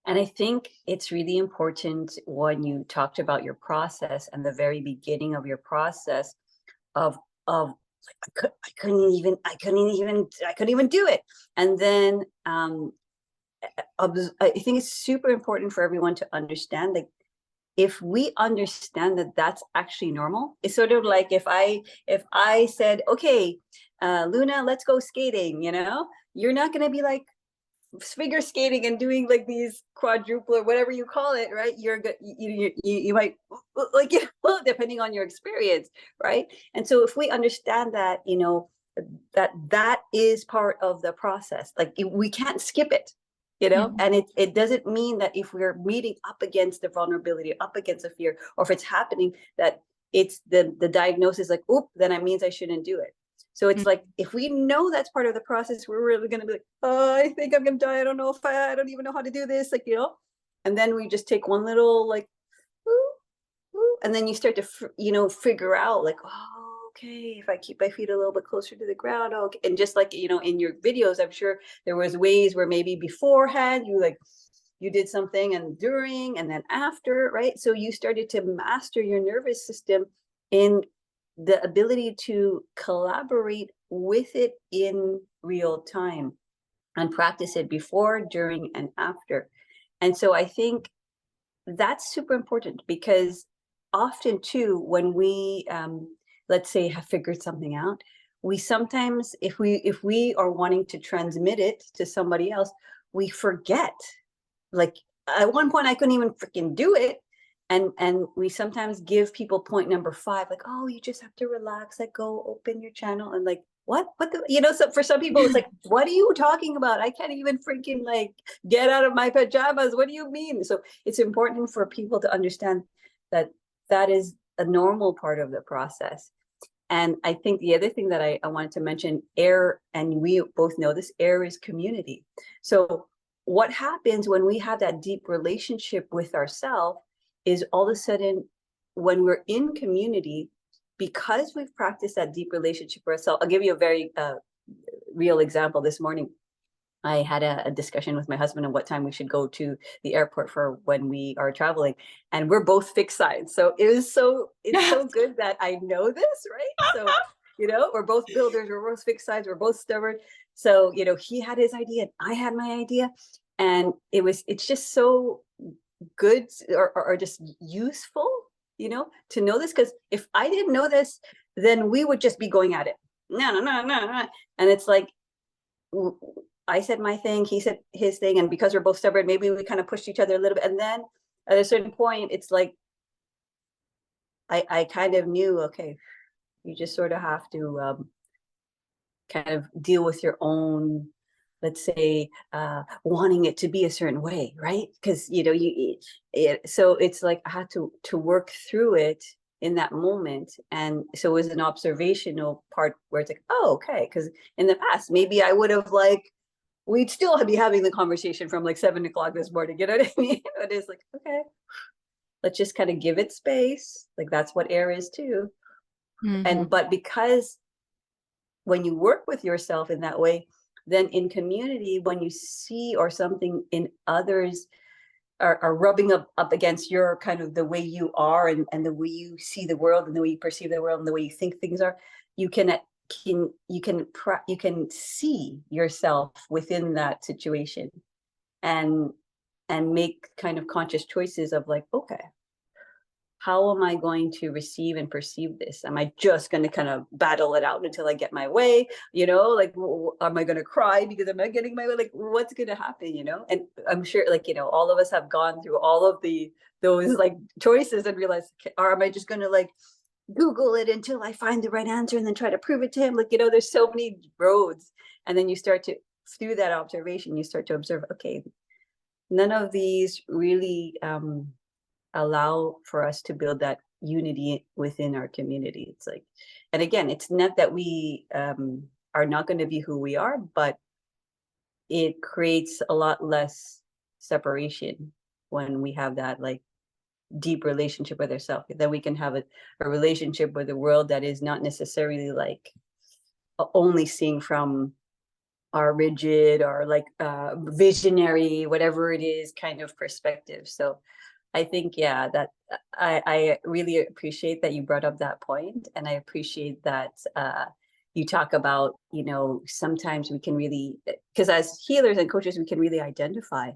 And I think it's really important when you talked about your process and the very beginning of your process of like, I couldn't even do it. And then I think it's super important for everyone to understand that if we understand that that's actually normal, it's sort of like if I said, okay, Luna, let's go skating, you know, you're not going to be like figure skating and doing like these quadruple or whatever you call it, right? You're good. You might like, you know, depending on your experience, right? And so if we understand that, you know, that is part of the process, like we can't skip it, you know. Mhm. And it doesn't mean that if we're meeting up against the vulnerability, up against the fear, or if it's happening, that it's the diagnosis like, oop, then it means I shouldn't do it. So it's like, if we know that's part of the process, we're really going to be like, oh, I think I'm going to die. I don't know if I don't even know how to do this. Like, you know, and then we just take one little like, ooh, ooh, and then you start to, you know, figure out like, oh, okay, if I keep my feet a little bit closer to the ground. Okay. And just like, you know, in your videos, I'm sure there was ways where maybe beforehand you like, you did something and during and then after, right? So you started to master your nervous system in the ability to collaborate with it in real time and practice it before, during, and after. And so I think that's super important because often too, when we let's say have figured something out, we sometimes, if we are wanting to transmit it to somebody else, we forget. Like at one point I couldn't even freaking do it. And we sometimes give people point number 5, like, oh, you just have to relax, like go open your channel. And like, what the, you know, so for some people it's like, what are you talking about? I can't even freaking like get out of my pajamas. What do you mean? So it's important for people to understand that that is a normal part of the process. And I think the other thing that I wanted to mention, air, and we both know this, air is community. So what happens when we have that deep relationship with ourselves is all of a sudden, when we're in community, because we've practiced that deep relationship with ourselves. I'll give you a very real example. This morning, I had a discussion with my husband on what time we should go to the airport for when we are traveling, and we're both fixed signs. So it's so good that I know this, right? So, you know, we're both builders, we're both fixed signs, we're both stubborn. So, you know, he had his idea and I had my idea, and it's just so good, or just useful, you know, to know this, because if I didn't know this, then we would just be going at it. No, no, no, no, no. And it's like, I said my thing, he said his thing, and because we're both stubborn, maybe we kind of pushed each other a little bit. And then at a certain point, it's like I kind of knew, okay, you just sort of have to kind of deal with your own let's say, wanting it to be a certain way, right? Because so it's like I had to work through it in that moment, and so it was an observational part where it's like, oh, okay, because in the past maybe I would have like we'd still be having the conversation from like 7 o'clock this morning, you know what I mean? But it's like, okay, let's just kind of give it space. Like that's what air is too. Hmm. And but because when you work with yourself in that way, then in community, when you see or something in others are rubbing up against your kind of the way you are, and the way you see the world and the way you perceive the world and the way you think things are, you you can see yourself within that situation, and make kind of conscious choices of like, okay, how am I going to receive and perceive this? Am I just going to kind of battle it out until I get my way? Like, am I going to cry because I'm not getting my way? Like, what's going to happen? And I'm sure, like, all of us have gone through all of those like choices and realize, or am I just going to like Google it until I find the right answer and then try to prove it to him? Like, there's so many roads. And then you start to, through that observation, you start to observe, okay, none of these really, allow for us to build that unity within our community. It's like, and again, it's not that we are not going to be who we are, but it creates a lot less separation when we have that like deep relationship with ourselves. Then we can have a relationship with the world that is not necessarily like only seeing from our rigid or like visionary, whatever it is, kind of perspective. So I think, yeah, that I really appreciate that you brought up that point, and I appreciate that you talk about, sometimes we can really, because as healers and coaches, we can really identify,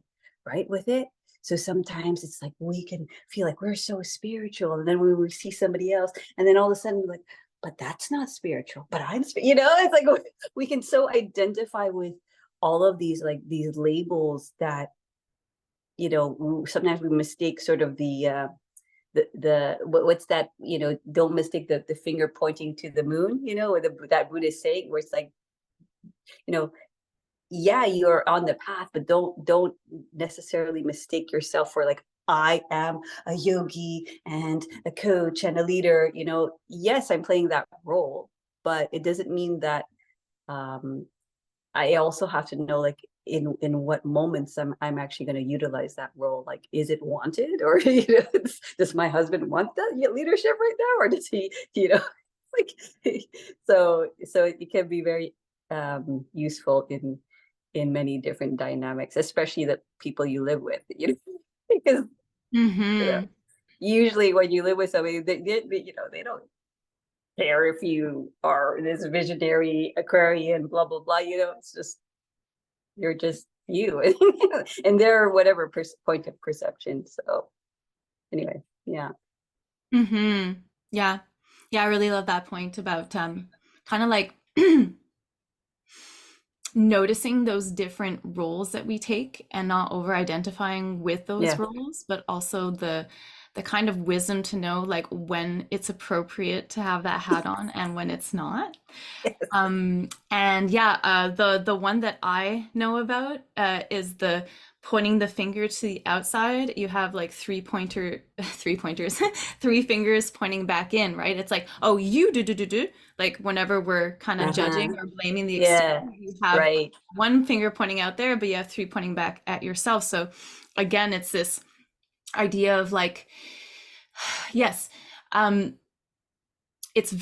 right, with it. So sometimes it's like we can feel like we're so spiritual, and then when we see somebody else, and then all of a sudden we're like, but that's not spiritual, but it's like we can so identify with all of these like these labels that sometimes we mistake sort of what's that, don't mistake the finger pointing to the moon, or that Buddhist saying where it's like, you know yeah, you're on the path, but don't necessarily mistake yourself for like, I am a yogi and a coach and a leader. Yes, I'm playing that role, but it doesn't mean that um I also have to know, like, in what moments I'm actually going to utilize that role. Like, is it wanted, or does my husband want that leadership right now, or does he, like, so it can be very useful in many different dynamics, especially the people you live with, because you know, Hmm. usually when you live with somebody, they don't care if you are this visionary Aquarian, blah blah blah. It's just you're just you and their whatever point of perception. So anyway, yeah. Hmm. Yeah. Yeah, I really love that point about kind of like noticing those different roles that we take and not over identifying with those Yeah. roles, but also the kind of wisdom to know like when it's appropriate to have that hat on and when it's not. And yeah, the one that I know about is the pointing the finger to the outside. You have like three pointers, three fingers pointing back in, right? It's like, oh, you do. Like whenever we're kind of Uh-huh. judging or blaming the external, Yeah. you have Right. one finger pointing out there, but you have three pointing back at yourself. So again, it's this idea of like, yes, um, it's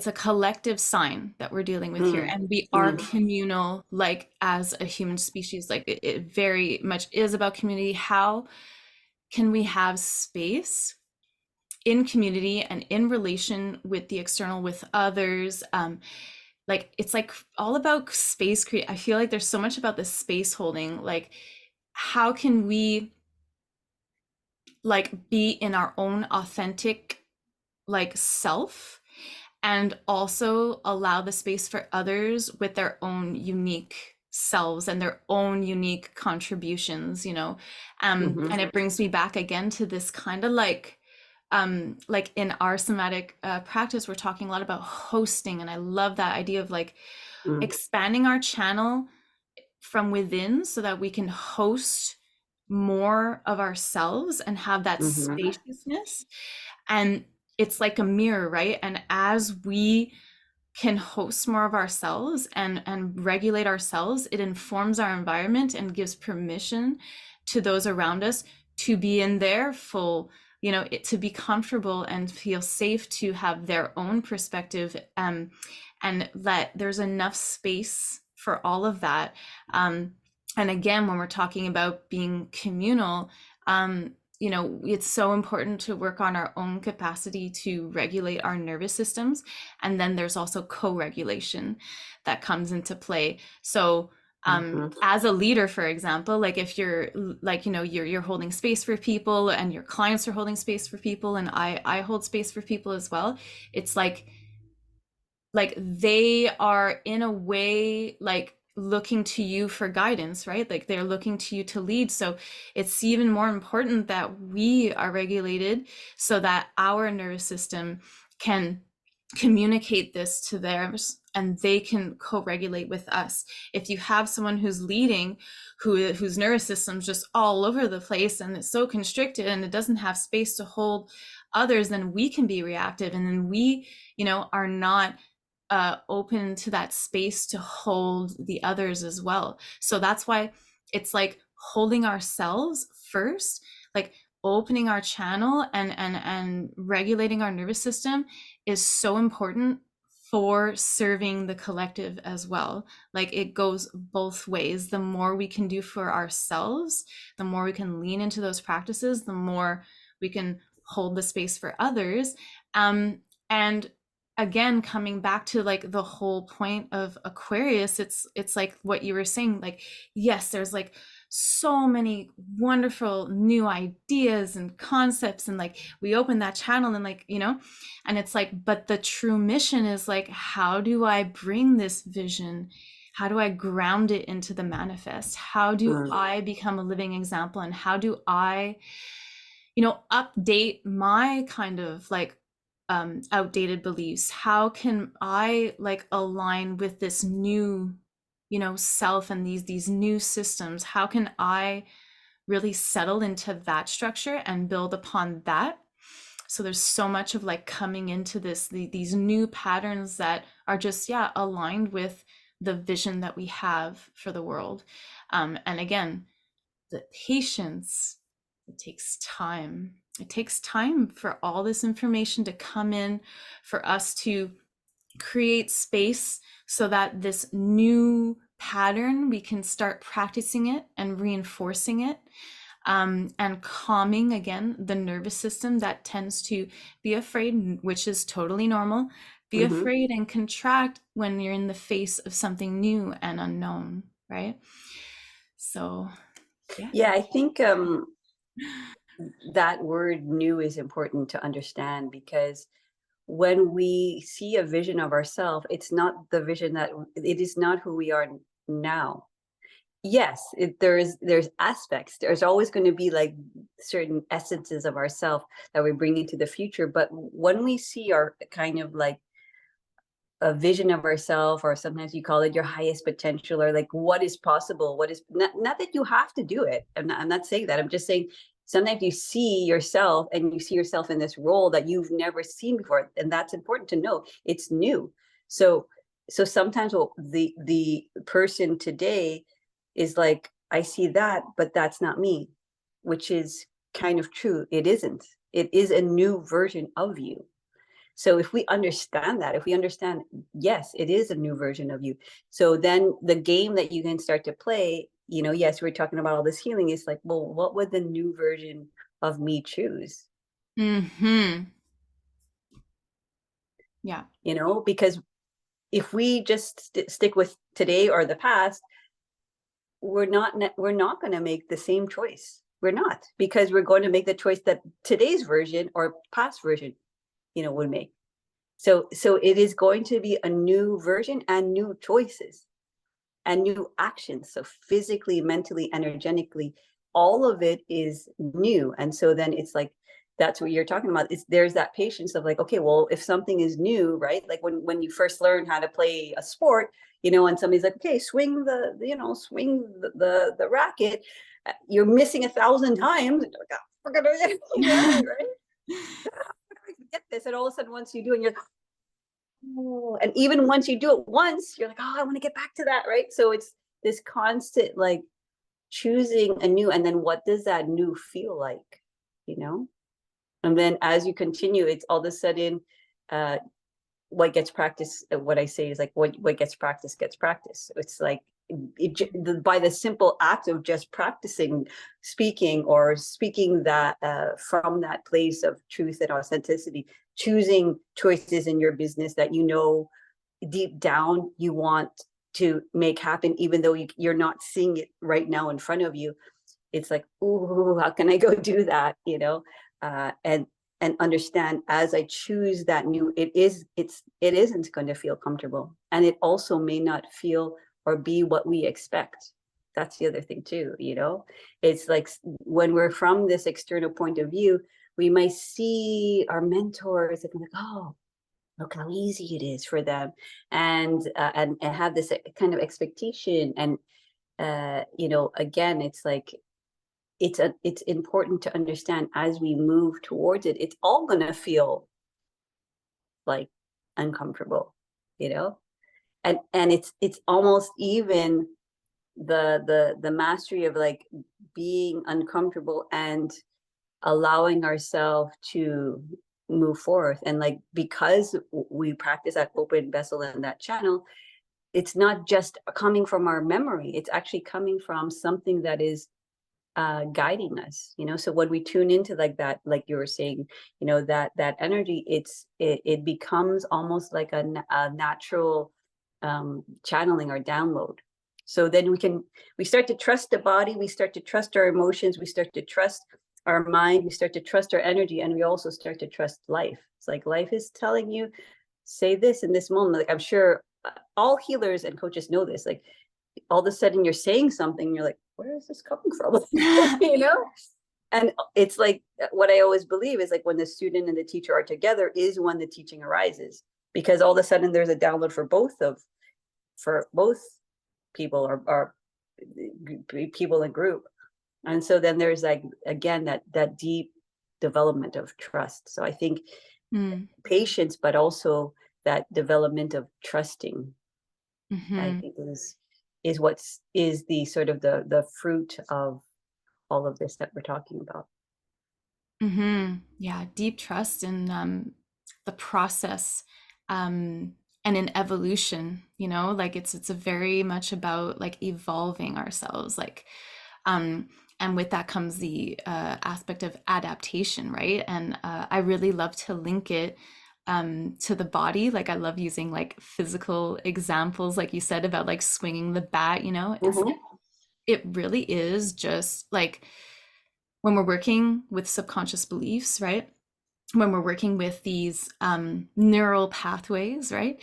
a collective sign that we're dealing with here, Mm. and we are Mm. communal, like as a human species. Like it very much is about community. How can we have space in community and in relation with the external, with others? Like it's like all about space create. I feel like there's so much about this space holding. Like how can we like be in our own authentic like self, and also allow the space for others with their own unique selves and their own unique contributions, Mm-hmm. and it brings me back again to this kind of like in our somatic practice, we're talking a lot about hosting, and I love that idea of like Mm. expanding our channel from within so that we can host more of ourselves and have that Mm-hmm. spaciousness. And it's like a mirror, right? And as we can host more of ourselves and regulate ourselves, it informs our environment and gives permission to those around us to be in their full, to be comfortable and feel safe to have their own perspective, and that there's enough space for all of that. And again, when we're talking about being communal, it's so important to work on our own capacity to regulate our nervous systems. And then there's also co-regulation that comes into play. So Mm-hmm. as a leader, for example, like if you're like, you're holding space for people and your clients are holding space for people, and I hold space for people as well. It's like they are in a way like looking to you for guidance, right? Like they're looking to you to lead. So it's even more important that we are regulated so that our nervous system can communicate this to theirs and they can co-regulate with us. If you have someone who's leading whose nervous system's just all over the place and it's so constricted and it doesn't have space to hold others, then we can be reactive, and then we are not open to that space to hold the others as well. So that's why it's like holding ourselves first, like opening our channel and regulating our nervous system is so important for serving the collective as well. Like it goes both ways. The more we can do for ourselves, the more we can lean into those practices, the more we can hold the space for others. And again, coming back to like the whole point of Aquarius, it's like what you were saying, like yes, there's like so many wonderful new ideas and concepts, and like we open that channel and like and it's like, but the true mission is like, how do I bring this vision, how do I ground it into the manifest, how do I become a living example, and how do I update my kind of like outdated beliefs, how can I like align with this new self and these new systems, how can I really settle into that structure and build upon that. So there's so much of like coming into these new patterns that are just aligned with the vision that we have for the world. And again, the patience, it takes time. It takes time for all this information to come in, for us to create space so that this new pattern, we can start practicing it and reinforcing it, and calming again the nervous system that tends to be afraid, which is totally normal, be Mm-hmm. afraid and contract when you're in the face of something new and unknown, right? So Yeah, I think that word new is important to understand, because when we see a vision of ourselves, it's not the vision that it is not who we are now. Yes, there's aspects. There's always going to be like certain essences of ourselves that we bring into the future. But when we see our kind of like a vision of ourselves, or sometimes you call it your highest potential, or like what is possible, what is not that you have to do it. I'm not saying that. I'm just saying sometimes you see yourself and you see yourself in this role that you've never seen before, and that's important to know. It's new. So sometimes the person today is like, I see that, but that's not me, which is kind of true. It isn't. It is a new version of you. So if we understand that, if we understand, yes, it is a new version of you. So then the game that you can start to play, yes, we're talking about all this healing. It's like, well, what would the new version of me choose? mm-hmm. Yeah. Because if we just stick with today or the past, we're not going to make the same choice. We're not, because we're going to make the choice that today's version or past version, would make. So it is going to be a new version and new choices and new actions. So physically, mentally, energetically, all of it is new. And so then it's like that's what you're talking about. It's there's that patience of like, okay, well, if something is new, right? Like when you first learn how to play a sport, and somebody's like, okay, swing swing the racket, you're missing 1,000 times. You're like, oh, we're gonna, right? Get this, and all of a sudden, once you do, and you're, oh, and even once you do it once, you're like, oh, I want to get back to that, right? So it's this constant like choosing a new, and then what does that new feel like, you know? And then as you continue, it's all of a sudden, uh, what gets practiced, what I say is like, what gets practiced gets practiced. It's like, by the simple act of just practicing speaking, or speaking that from that place of truth and authenticity, choosing choices in your business that deep down you want to make happen, even though you're not seeing it right now in front of you. It's like, ooh, how can I go do that? And understand, as I choose that new, it isn't going to feel comfortable, and it also may not feel or be what we expect. That's the other thing too. It's like when we're from this external point of view, we might see our mentors and like, oh, look how easy it is for them, and have this kind of expectation. And again, it's like, it's important to understand, as we move towards it, it's all going to feel like uncomfortable, you know and it's almost even the mastery of like being uncomfortable and allowing ourselves to move forth. And like, because we practice that open vessel and that channel, it's not just coming from our memory, it's actually coming from something that is guiding us. So when we tune into like that, like you were saying, that energy, it becomes almost like a natural channeling or download. So then we start to trust the body, we start to trust our emotions, we start to trust our mind, we start to trust our energy, and we also start to trust life. It's like life is telling you, say this in this moment. Like, I'm sure all healers and coaches know this. Like, all of a sudden you're saying something, you're like, where is this coming from? And it's like, what I always believe is like, when the student and the teacher are together is when the teaching arises, because all of a sudden there's a download for both people, or people in group. And so then there's like, again, that deep development of trust. So I think patience, but also that development of trusting, I think is the sort of the fruit of all of this that we're talking about. Yeah, deep trust in the process, and in evolution. Like it's a very much about like evolving ourselves, like and with that comes the aspect of adaptation, right? And I really love to link it to the body. Like I love using like physical examples, like you said about like swinging the bat. It really is just like when we're working with subconscious beliefs, right? When we're working with these neural pathways, right?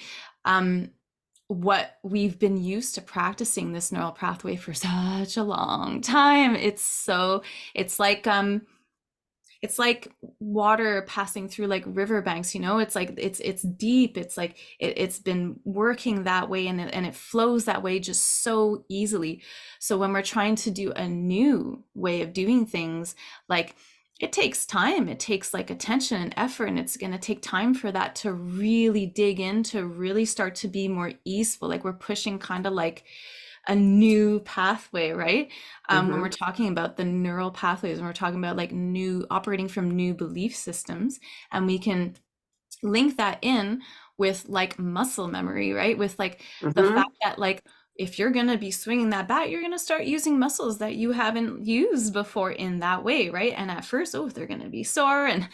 What we've been used to practicing this neural pathway for such a long time. It's like water passing through like riverbanks. It's like it's deep. It's like it's been working that way, and it flows that way just so easily. So when we're trying to do a new way of doing things, like it takes time, it takes like attention and effort, and it's going to take time for that to really dig in, to really start to be more easeful. Like we're pushing kind of like a new pathway, right? When we're talking about the neural pathways, when we're talking about like new operating from new belief systems, and we can link that in with like muscle memory, right? With like the fact that like if you're going to be swinging that bat, you're going to start using muscles that you haven't used before in that way, right? And at first, they're going to be sore, and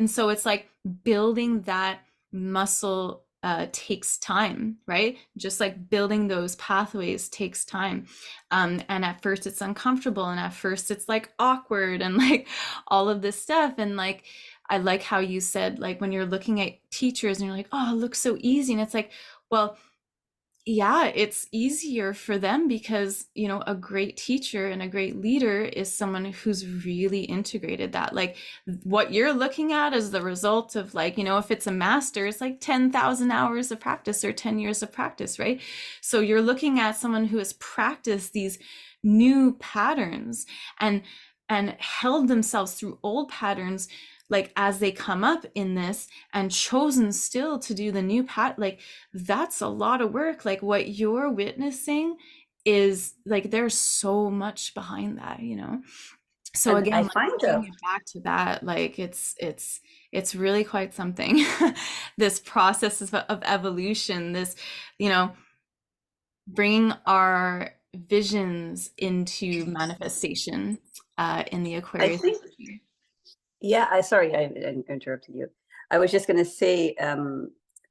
so it's like building that muscle takes time, right? Just like building those pathways takes time. And at first it's uncomfortable, and at first it's like awkward, and like all of this stuff. And like, I like how you said, like when you're looking at teachers and you're like, oh, it looks so easy. And it's like, well, yeah, it's easier for them because, you know, a great teacher and a great leader is someone who's really integrated that. Like what you're looking at is the result of, like, you know, if it's a master, it's like 10,000 hours of practice or 10 years of practice, right? So you're looking at someone who has practiced these new patterns and held themselves through old patterns, like as they come up in this, and chosen still to do the new like that's a lot of work. Like what you're witnessing is like there's so much behind that, you know. So And again, I like find bringing that it back to that, like it's really quite something. This process of evolution, this, you know, bringing our visions into manifestation in the I Aquarius think energy. Yeah, I interrupted you. I was just gonna say,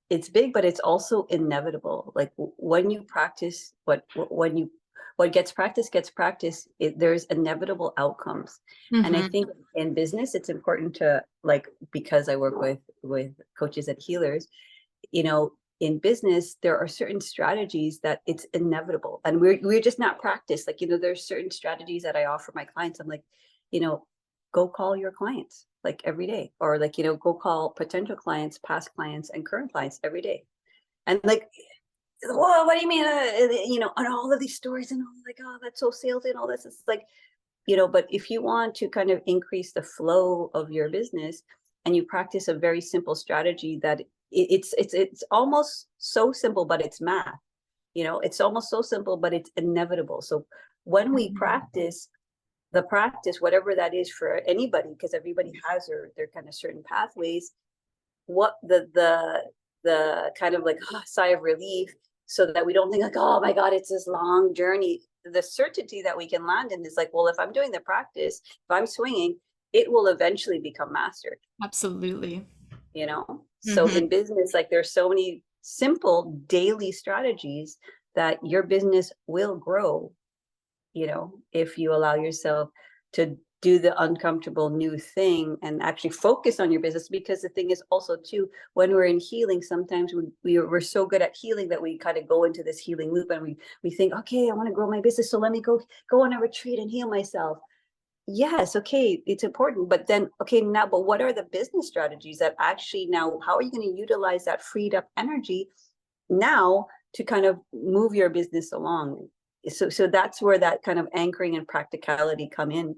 it's big, but it's also inevitable. Like when you practice when you what gets practice, there's inevitable outcomes. And I Mm-hmm. think in business, it's important to, like, because I work with coaches and healers, you know, in business, there are certain strategies that it's inevitable. And we're just not practiced. Like, you know, there's certain strategies that I offer my clients. I'm like, you know, go call your clients like every day, or like, you know, go call potential clients, past clients, and current clients every day. And like, whoa, what do you mean? You know, and all of these stories and all, like, oh, that's so salesy and all this. It's like, you know, but if you want to kind of increase the flow of your business, and you practice a very simple strategy that it's almost so simple, but it's math. You know, it's almost so simple, but it's inevitable. So when we practice the practice, whatever that is for anybody, because everybody has their kind of certain pathways, what the kind of like sigh of relief, so that we don't think like, oh my god, it's this long journey. The certainty that we can land in is like, well, if I'm doing the practice, if I'm swinging, it will eventually become mastered, Absolutely. you know. So Mm-hmm. in business, like, there's so many simple daily strategies that your business will grow, you know, if you allow yourself to do the uncomfortable new thing and actually focus on your business. Because the thing is also too, when we're in healing, sometimes we're so good at healing that we kind of go into this healing loop, and we think, okay, I want to grow my business, so let me go on a retreat and heal myself. Yes, okay, it's important, but then, okay, now, but what are the business strategies that actually, now how are you going to utilize that freed up energy now to kind of move your business along? So that's where that kind of anchoring and practicality come in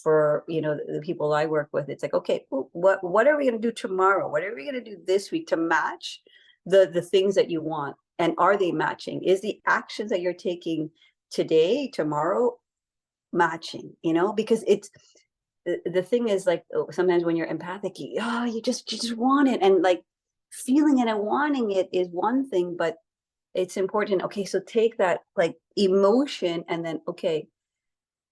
for, you know, the people I work with. It's like, okay, what are we going to do tomorrow? What are we going to do this week to match the things that you want? And are they matching? Is the actions that you're taking today, tomorrow, matching? You know, because it's the thing is, like, sometimes when you're empathic, you just want it, and like feeling it and wanting it is one thing, but it's important. Okay, so take that like emotion, and then, okay,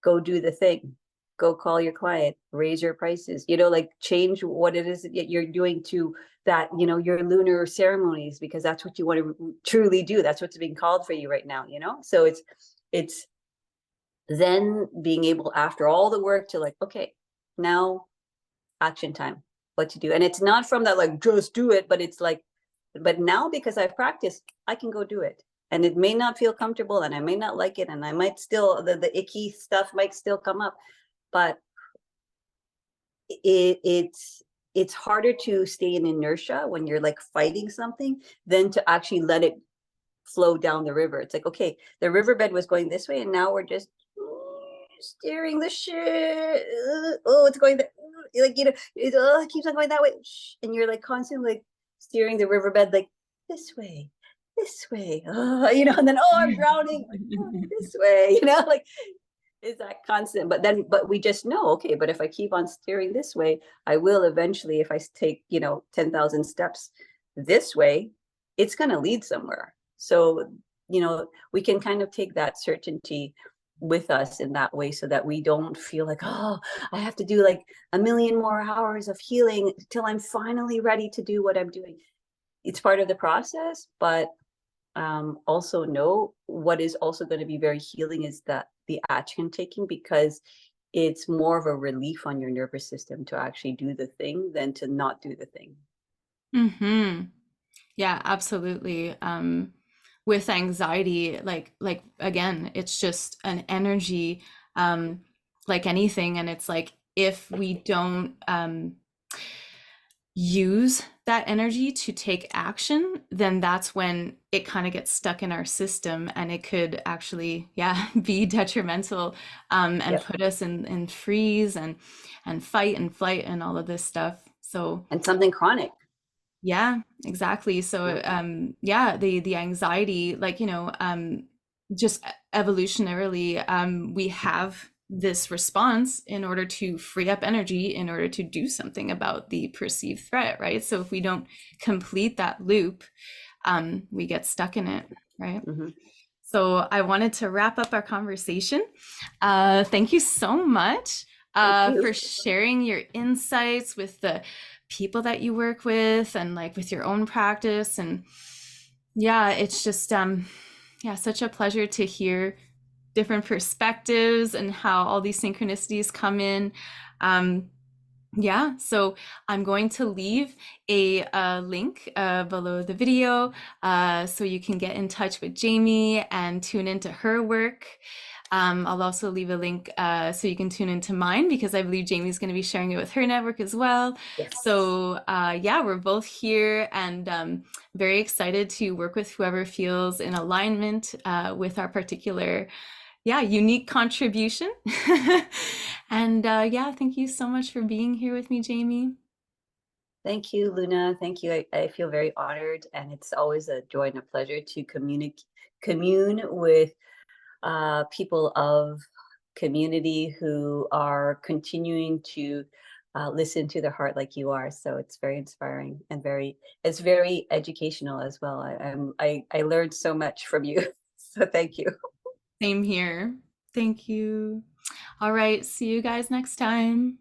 go do the thing. Go call your client, raise your prices, you know, like change what it is that you're doing to that, you know, your lunar ceremonies, because that's what you want to truly do. That's what's being called for you right now, you know? So it's then being able, after all the work, to like, okay, now action time, what to do. And it's not from that, like, just do it, but it's like, but now because I've practiced, I can go do it. And it may not feel comfortable, and I may not like it, and I might still, the icky stuff might still come up, but it's harder to stay in inertia when you're like fighting something than to actually let it flow down the river. It's like, okay, the riverbed was going this way, and now we're just steering the shit. Oh, it's going that, like, you know, it keeps on going that way. And you're like constantly like steering the riverbed like this way, you know, and then, oh, I'm drowning, like, oh, this way, you know, like, is that constant. But we just know, okay, but if I keep on steering this way, I will eventually, if I take, you know, 10,000 steps this way, it's going to lead somewhere. So, you know, we can kind of take that certainty with us in that way, so that we don't feel like, oh, I have to do like a million more hours of healing till I'm finally ready to do what I'm doing. It's part of the process, but also know what is also going to be very healing is that the action taking, because it's more of a relief on your nervous system to actually do the thing than to not do the thing. Mm-hmm. Yeah, absolutely. with anxiety, like again, it's just an energy, um, like anything, and it's like if we don't use that energy to take action, then that's when it kind of gets stuck in our system, and it could actually, yeah, be detrimental, and Yep. put us in freeze and fight and flight and all of this stuff. So And something chronic. yeah, exactly. Yeah. So yeah, the anxiety, like, just evolutionarily, we have this response in order to free up energy in order to do something about the perceived threat, right? So if we don't complete that loop, we get stuck in it, right? Mhm. So I wanted to wrap up our conversation. Thank you so much Thank you. for sharing your insights with the people that you work with, and like with your own practice. And yeah, it's just yeah, such a pleasure to hear different perspectives and how all these synchronicities come in. Um, yeah, so I'm going to leave a link below the video, so you can get in touch with Jayme and tune into her work. I'll also leave a link so you can tune into mine, because I believe Jayme's going to be sharing it with her network as well. Yes. So yeah, we're both here, and very excited to work with whoever feels in alignment with our particular, yeah, unique contribution. And yeah, thank you so much for being here with me, Jayme. Thank you, Luna. Thank you. I feel very honored, and it's always a joy and a pleasure to commune with people of community who are continuing to listen to their heart like you are. So it's very inspiring and it's very educational as well. I learned so much from you. So thank you. Same here. Thank you. All right, see you guys next time.